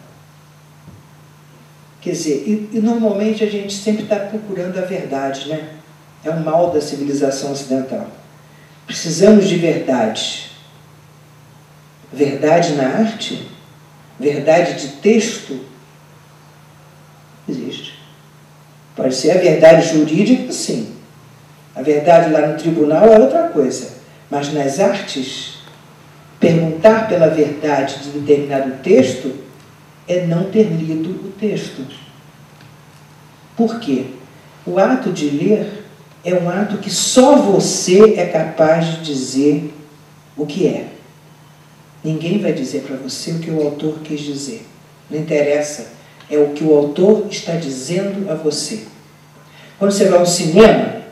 Quer dizer, e normalmente a gente sempre está procurando a verdade, né? É um mal da civilização ocidental. Precisamos de verdade. Verdade na arte? Verdade de texto? Existe. Pode ser a verdade jurídica, sim. A verdade lá no tribunal é outra coisa. Mas nas artes, perguntar pela verdade de determinado texto é não ter lido o texto. Por quê? O ato de ler é um ato que só você é capaz de dizer o que é. Ninguém vai dizer para você o que o autor quis dizer. Não interessa. É o que o autor está dizendo a você. Quando você vai ao cinema,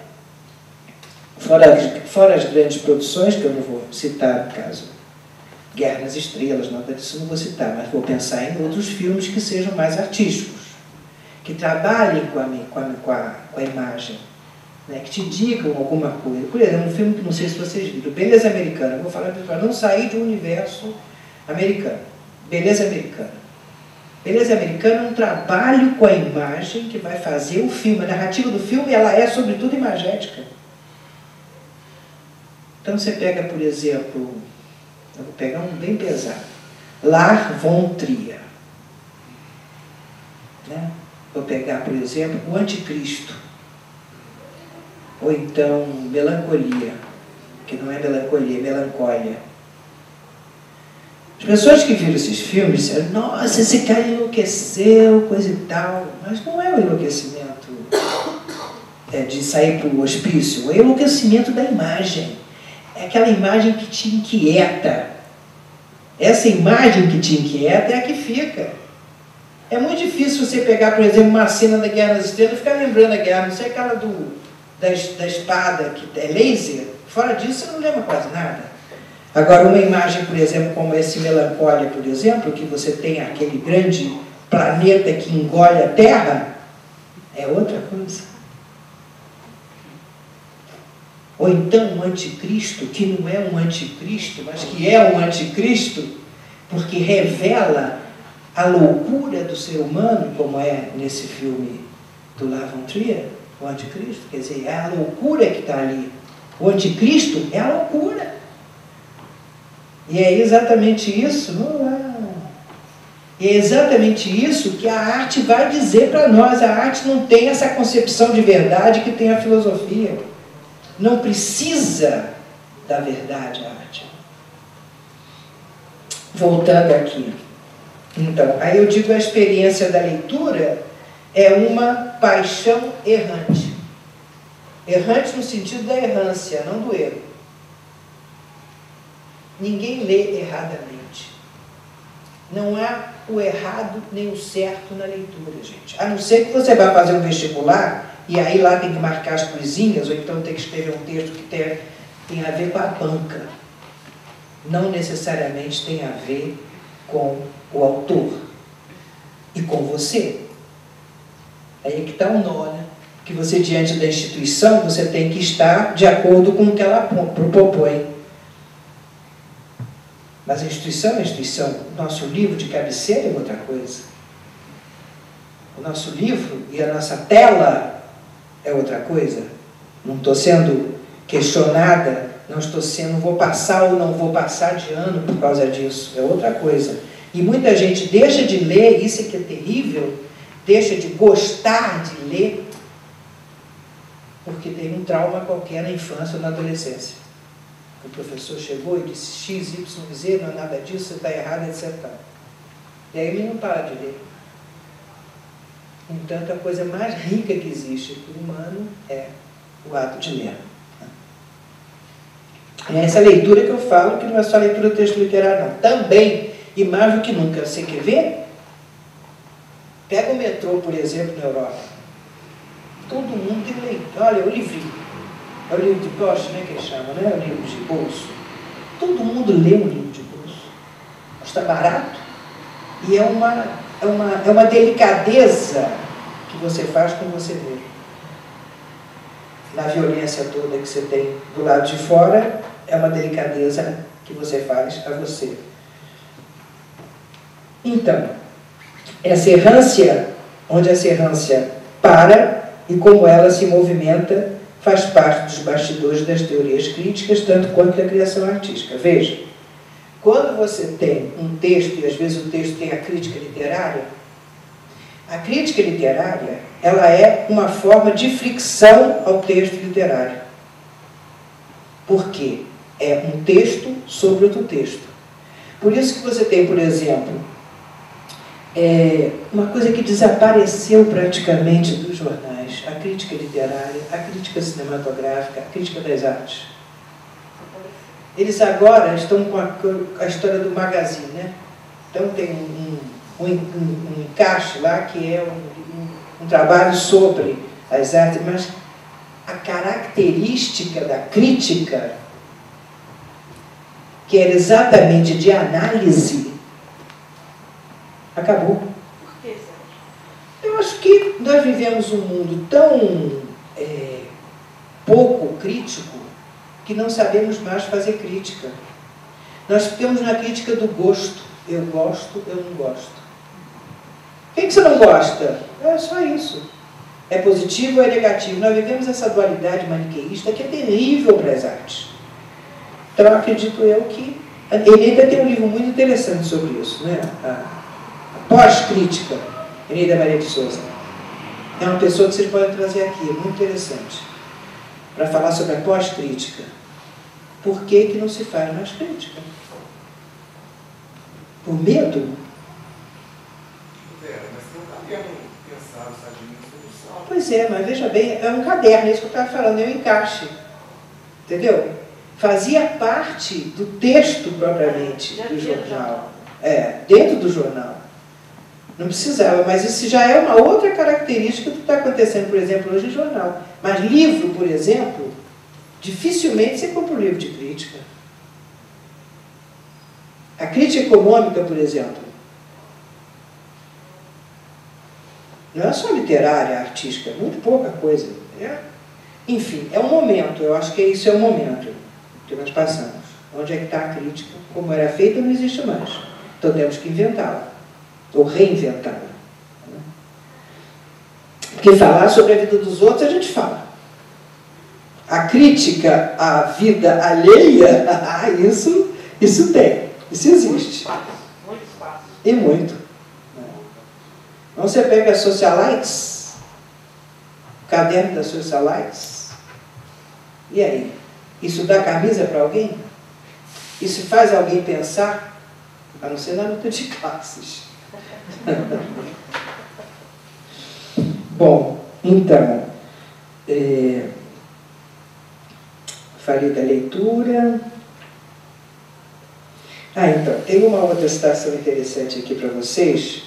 fora as grandes produções, que eu não vou citar no caso, Guerra nas Estrelas, nada disso não vou citar, mas vou pensar em outros filmes que sejam mais artísticos, que trabalhem com a imagem, né, que te digam alguma coisa. Por exemplo, um filme que não sei se vocês viram, Beleza Americana. Eu vou falar para não sair de um universo americano. Beleza Americana. Beleza Americana é um trabalho com a imagem que vai fazer o filme. A narrativa do filme, ela é sobretudo imagética. Então você pega, por exemplo, eu vou pegar um bem pesado, Lars von Trier, né? Vou pegar, por exemplo, o Anticristo. ou então melancolia, que não é melancolia, é melancólia. As pessoas que viram esses filmes disseram, nossa, esse cara enlouqueceu, coisa e tal, mas não é o enlouquecimento de sair para o hospício, é o enlouquecimento da imagem, é aquela imagem que te inquieta. Essa imagem que te inquieta é a que fica. É muito difícil você pegar, por exemplo, uma cena da Guerra nas Estrelas e ficar lembrando da guerra, não sei aquela da espada que é laser, fora disso você não lembra quase nada. Agora, uma imagem, por exemplo, como esse Melancólia, por exemplo, que você tem aquele grande planeta que engole a Terra, é outra coisa. Ou então um anticristo, que não é um anticristo, mas que é um anticristo, porque revela a loucura do ser humano, como é nesse filme do Lars von Trier, o anticristo. Quer dizer, é a loucura que está ali. O anticristo é a loucura. E é exatamente isso, e é exatamente isso que a arte vai dizer para nós. A arte não tem essa concepção de verdade que tem a filosofia. Não precisa da verdade a arte. Voltando aqui. Então, aí eu digo a experiência da leitura é uma paixão errante. Errante no sentido da errância, não do erro. Ninguém lê erradamente. Não há o errado nem o certo na leitura, gente. A não ser que você vá fazer um vestibular e aí lá tem que marcar as coisinhas, ou então tem que escrever um texto que tem a ver com a banca. Não necessariamente tem a ver com o autor e com você. Aí é que está o nó, né? Que você, diante da instituição, você tem que estar de acordo com o que ela propõe. Mas a instituição é a instituição. O nosso livro de cabeceira é outra coisa. O nosso livro e a nossa tela é outra coisa. Não estou sendo questionada, não vou passar ou não vou passar de ano por causa disso. É outra coisa. E muita gente deixa de ler, isso é que é terrível, deixa de gostar de ler, porque teve um trauma qualquer na infância ou na adolescência. O professor chegou e disse X, Y, Z, não é nada disso, você está errado, etc. E aí ele não para de ler. Entanto, a coisa mais rica que existe para o humano é o ato de ler. É essa leitura que eu falo, que não é só leitura do texto literário, não. Também, e mais do que nunca, você quer ver? Pega o metrô, por exemplo, na Europa. Todo mundo tem leitura. Olha, o livrinho. É o livro de poche, né, que eles chamam, né? É o livro de bolso. Todo mundo lê um livro de bolso. Custa barato. E é uma delicadeza que você faz com você mesmo. Na violência toda que você tem do lado de fora, é uma delicadeza que você faz a você. Então, essa errância, onde essa errância para e como ela se movimenta, faz parte dos bastidores das teorias críticas, tanto quanto da criação artística. Veja, quando você tem um texto, e às vezes o texto tem a crítica literária, ela é uma forma de fricção ao texto literário. Por quê? É um texto sobre outro texto. Por isso que você tem, por exemplo, uma coisa que desapareceu praticamente dos jornais, a crítica literária, a crítica cinematográfica, a crítica das artes. Eles agora estão com a história do magazine, né? Então tem um encaixe lá que é um trabalho sobre as artes, mas a característica da crítica, que era exatamente de análise, acabou. Por que, Sérgio? Eu acho que nós vivemos um mundo tão pouco crítico que não sabemos mais fazer crítica. Nós ficamos na crítica do gosto. Eu gosto, eu não gosto. O que você não gosta? É só isso. É positivo ou é negativo? Nós vivemos essa dualidade maniqueísta que é terrível para as artes. Então, acredito eu que... Ele ainda tem um livro muito interessante sobre isso, né? A pós-crítica, Eneida Maria de Souza. É uma pessoa que vocês podem trazer aqui, é muito interessante. para falar sobre a pós-crítica. Por que que não se faz mais crítica? Por medo? Mas você não está querendo pensar no sadismo em solução. Pois é, mas veja bem, é um caderno, é isso que eu estava falando, é um encaixe. Entendeu? Fazia parte do texto propriamente do jornal. Dentro do jornal. Não precisava, mas isso já é uma outra característica do que está acontecendo, por exemplo, hoje em jornal. Mas livro, por exemplo, dificilmente você compra um livro de crítica. A crítica econômica, por exemplo, não é só literária, artística, é muito pouca coisa. Enfim, é um momento, eu acho que isso é um momento que nós passamos. Onde é que está a crítica? Como era feita, não existe mais. Então temos que inventá-la, ou reinventá-la. Porque falar sobre a vida dos outros, a gente fala. A crítica à vida alheia, isso tem. Isso existe. Muito fácil. E muito. Então você pega as socialites, o caderno das socialites, e aí? Isso dá camisa para alguém? Isso faz alguém pensar? A não ser na luta de classes. Bom, então, falei da leitura. Então, tem uma outra citação interessante aqui para vocês,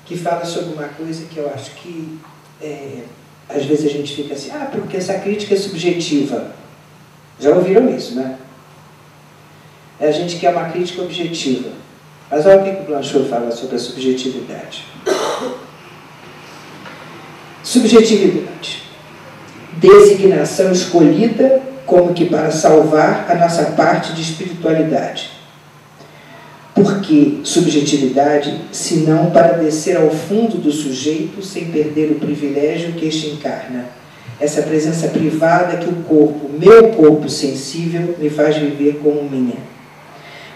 que fala sobre uma coisa que eu acho que, às vezes a gente fica assim, porque essa crítica é subjetiva. Já ouviram isso, né? A gente quer uma crítica objetiva. Mas olha o que o Blanchot fala sobre a subjetividade. Subjetividade. Designação escolhida como que para salvar a nossa parte de espiritualidade. Por que subjetividade, se não para descer ao fundo do sujeito sem perder o privilégio que este encarna? Essa presença privada que o corpo, meu corpo sensível, me faz viver como minha.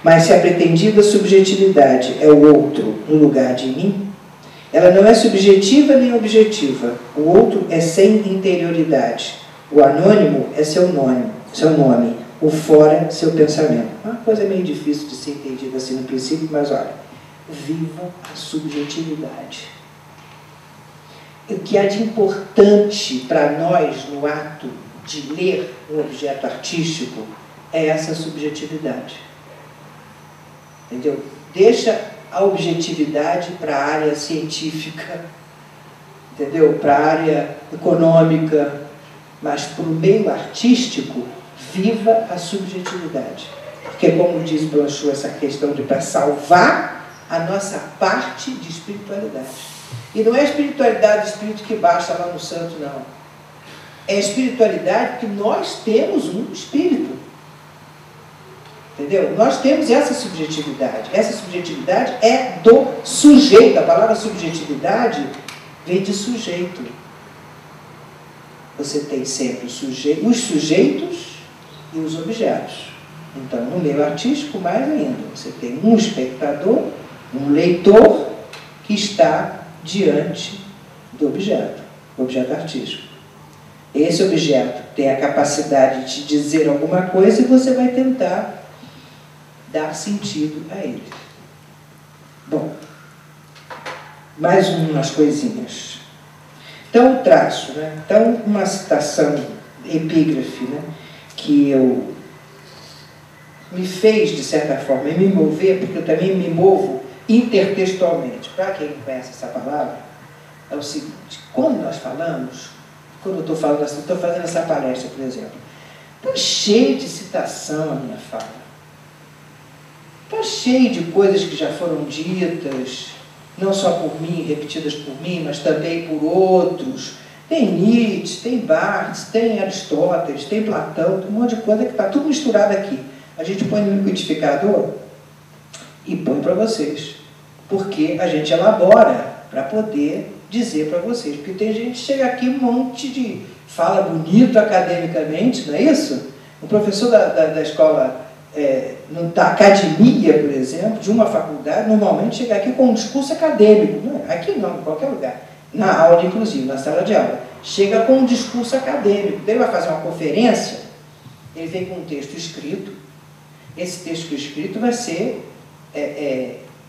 Mas se a pretendida subjetividade é o outro no lugar de mim, ela não é subjetiva nem objetiva. O outro é sem interioridade. O anônimo é seu nome. O fora, seu pensamento. Uma coisa meio difícil de ser entendida assim no princípio, mas olha, viva a subjetividade. O que há de importante para nós no ato de ler um objeto artístico é essa subjetividade. Entendeu? Deixa a objetividade para a área científica, entendeu? Para a área econômica, mas para o meio artístico, viva a subjetividade. Porque, como diz Blanchot, essa questão de para salvar a nossa parte de espiritualidade. E não é a espiritualidade do espírito que baixa lá no santo, não. É a espiritualidade que nós temos um espírito. Entendeu? Nós temos essa subjetividade. Essa subjetividade é do sujeito. A palavra subjetividade vem de sujeito. Você tem sempre os sujeitos e os objetos. Então, no meio artístico, mais ainda. Você tem um espectador, um leitor, que está diante do objeto artístico. Esse objeto tem a capacidade de dizer alguma coisa e você vai tentar dar sentido a ele. Bom, mais umas coisinhas. Então, o traço, né? Então, uma citação, epígrafe, né? Que eu me fez, de certa forma, me mover, porque eu também me movo intertextualmente. Para quem não conhece essa palavra, é o seguinte: quando nós falamos, quando eu estou falando assim, estou fazendo essa palestra, por exemplo, estou cheio de citação a minha fala. Está cheio de coisas que já foram ditas, não só por mim, repetidas por mim, mas também por outros. Tem Nietzsche, tem Barthes, tem Aristóteles, tem Platão, tem um monte de coisa que está tudo misturado aqui. A gente põe no liquidificador e põe para vocês. Porque a gente elabora para poder dizer para vocês. Porque tem gente que chega aqui um monte de fala bonito academicamente, não é isso? O professor da escola... da academia, por exemplo, de uma faculdade, normalmente chega aqui com um discurso acadêmico. Não é? Aqui não, em qualquer lugar. Na aula, inclusive, na sala de aula. chega com um discurso acadêmico. Ele vai fazer uma conferência, ele vem com um texto escrito, esse texto escrito vai ser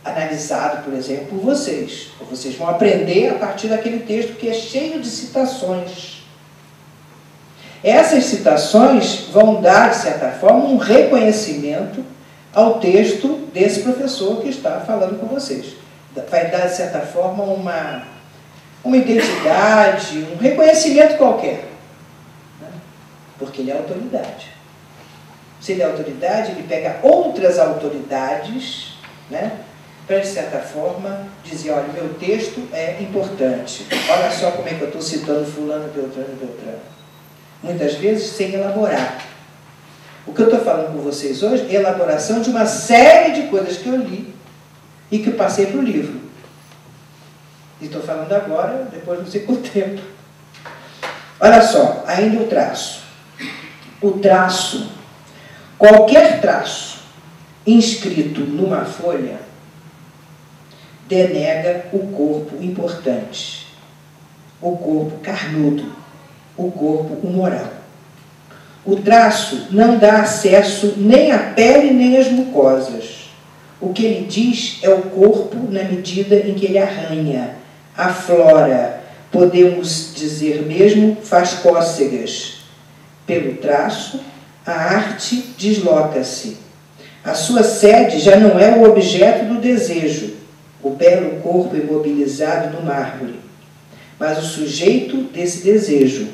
analisado, por exemplo, por vocês. Vocês vão aprender a partir daquele texto que é cheio de citações. Essas citações vão dar, de certa forma, um reconhecimento ao texto desse professor que está falando com vocês. Vai dar, de certa forma, uma identidade, um reconhecimento qualquer. Né? Porque ele é autoridade. Se ele é autoridade, ele pega outras autoridades, né? Para, de certa forma, dizer, olha, meu texto é importante. Olha só como é que eu estou citando fulano, Beltrano e Beltrano. Muitas vezes sem elaborar. O que eu estou falando com vocês hoje é a elaboração de uma série de coisas que eu li e que eu passei para o livro. E estou falando agora, depois não sei quanto tempo. Olha só, ainda o traço. O traço, qualquer traço inscrito numa folha, denega o corpo importante, o corpo carnudo, o corpo humoral. O traço não dá acesso nem à pele nem às mucosas. O que ele diz é o corpo na medida em que ele arranha, aflora, podemos dizer mesmo, faz cócegas. Pelo traço, a arte desloca-se. A sua sede já não é o objeto do desejo, o belo corpo imobilizado no mármore, mas o sujeito desse desejo.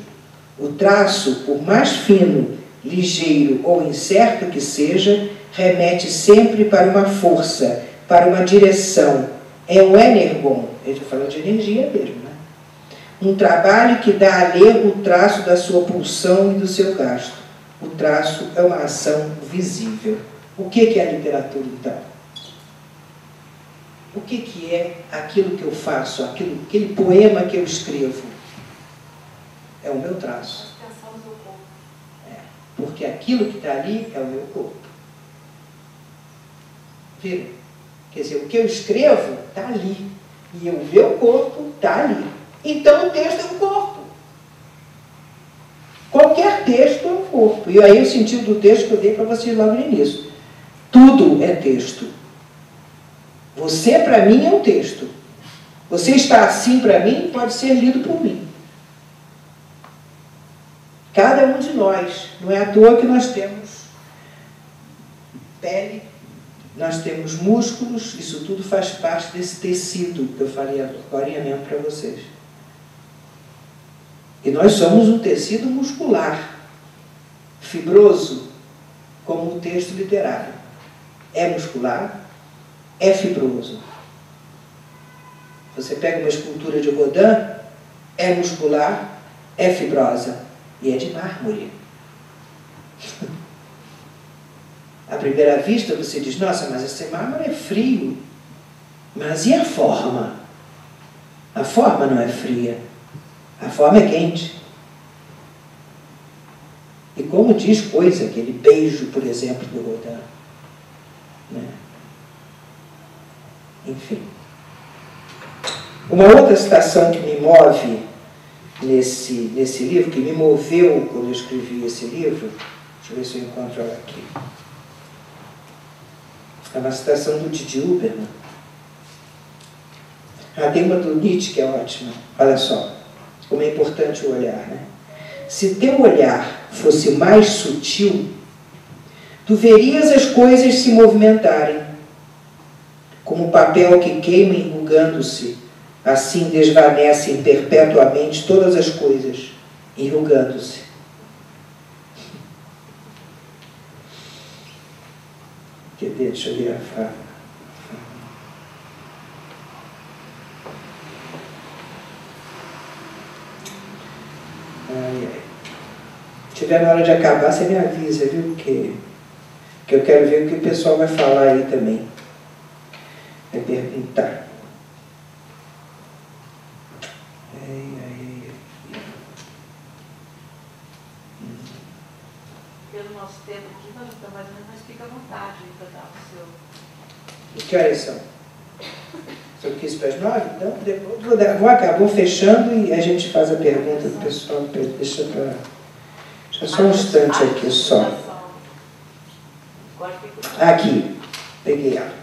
O traço, por mais fino, ligeiro ou incerto que seja, remete sempre para uma força, para uma direção. É um energon, ele está falando de energia mesmo, né? Um trabalho que dá a ler o traço da sua pulsão e do seu gasto. O traço é uma ação visível. O que é a literatura, então? O que é aquilo que eu faço, aquele poema que eu escrevo? É o meu traço. Porque aquilo que está ali é o meu corpo. Viram? Quer dizer, o que eu escrevo está ali. E o meu corpo está ali. Então o texto é um corpo. Qualquer texto é um corpo. E aí o sentido do texto que eu dei para vocês logo no início. Tudo é texto. Você, para mim, é um texto. Você está assim, para mim, pode ser lido por mim. Cada um de nós. Não é à toa que nós temos pele, nós temos músculos, isso tudo faz parte desse tecido que eu falei agora mesmo para vocês. E nós somos um tecido muscular, fibroso, como o texto literário. É muscular, é fibroso. Você pega uma escultura de Rodin, é muscular, é fibrosa e é de mármore. À primeira vista você diz, nossa, mas esse mármore é frio. Mas e a forma? A forma não é fria. A forma é quente. E como diz coisa, aquele beijo, por exemplo, do Rodin. Né? Enfim. Uma outra citação que me move nesse livro, que me moveu quando eu escrevi esse livro, deixa eu ver se eu encontro ela aqui. É uma citação do Didi Huberman. Tem uma do Nietzsche que é ótima. Olha só, como é importante o olhar, né? Se teu olhar fosse mais sutil, tu verias as coisas se movimentarem, como papel que queima enrugando-se, assim desvanecem perpetuamente todas as coisas, enrugando-se. Deixa eu ver a fala. Ai, ai. Se tiver na hora de acabar, você me avisa, viu? Que eu quero ver o que o pessoal vai falar aí também. Vai perguntar. Pelo nosso tempo aqui, nós estamos mais ou menos, mas fica à vontade para dar o seu... Que horas são? São o quê? 15 para as 9, então depois vou fechando e a gente faz a pergunta do pessoal. Deixa só um instante aqui só. Aqui, peguei ela.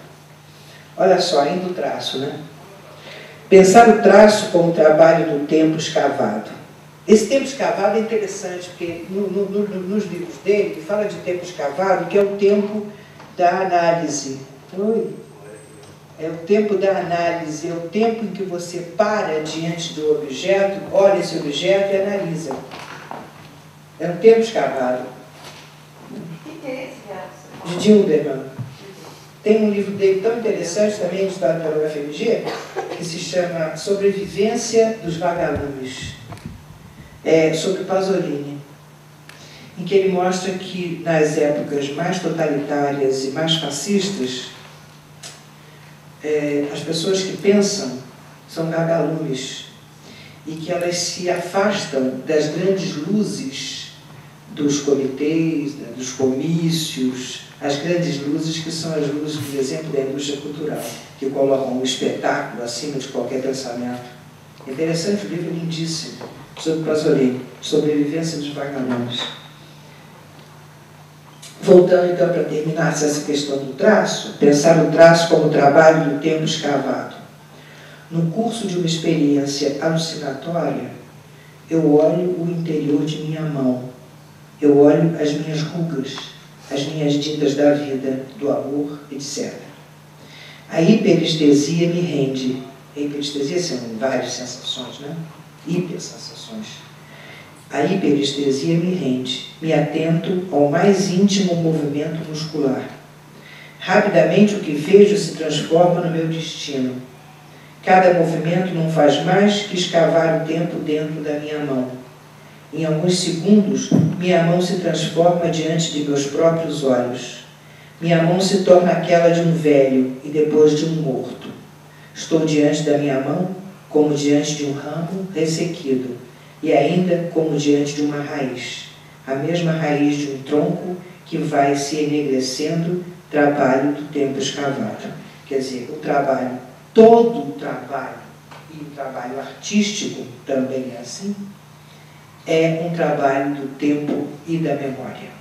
Olha só, ainda o traço, né? Pensar o traço como trabalho do tempo escavado. Esse tempo escavado é interessante, porque nos livros dele, ele fala de tempo escavado, que é o tempo da análise. Oi? É o tempo da análise, é o tempo em que você para diante do objeto, olha esse objeto e analisa. É um tempo escavado. O que é esse, Gerson? De Dilberman. Tem um livro dele tão interessante, também editado pela UFMG, que se chama Sobrevivência dos Vagalumes, sobre Pasolini, em que ele mostra que nas épocas mais totalitárias e mais fascistas, as pessoas que pensam são vagalumes e que elas se afastam das grandes luzes dos comitês, dos comícios, as grandes luzes que são as luzes, por exemplo, da indústria cultural, que colocam o espetáculo acima de qualquer pensamento. Interessante, o livro é lindíssimo, sobre Pasolini, Sobrevivência dos Vagalumes. Voltando então para terminar essa questão do traço, pensar o traço como trabalho do tempo escavado. No curso de uma experiência alucinatória, eu olho o interior de minha mão, eu olho as minhas rugas, as minhas ditas da vida, do amor, etc. A hiperestesia me rende. A hiperestesia são várias sensações, né? Hipersensações. A hiperestesia me rende. Me atento ao mais íntimo movimento muscular. Rapidamente o que vejo se transforma no meu destino. Cada movimento não faz mais que escavar o tempo dentro da minha mão. Em alguns segundos, minha mão se transforma diante de meus próprios olhos. Minha mão se torna aquela de um velho e depois de um morto. Estou diante da minha mão como diante de um ramo ressequido e ainda como diante de uma raiz, a mesma raiz de um tronco que vai se enegrecendo, trabalho do tempo escavado. Quer dizer, o trabalho, todo o trabalho, e o trabalho artístico também é assim, é um trabalho do tempo e da memória.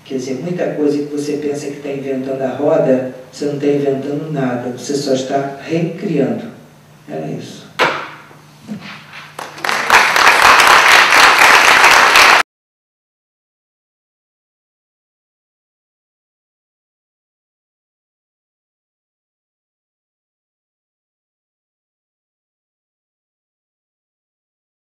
Quer dizer, muita coisa que você pensa que está inventando a roda, você não está inventando nada, você só está recriando. Era isso.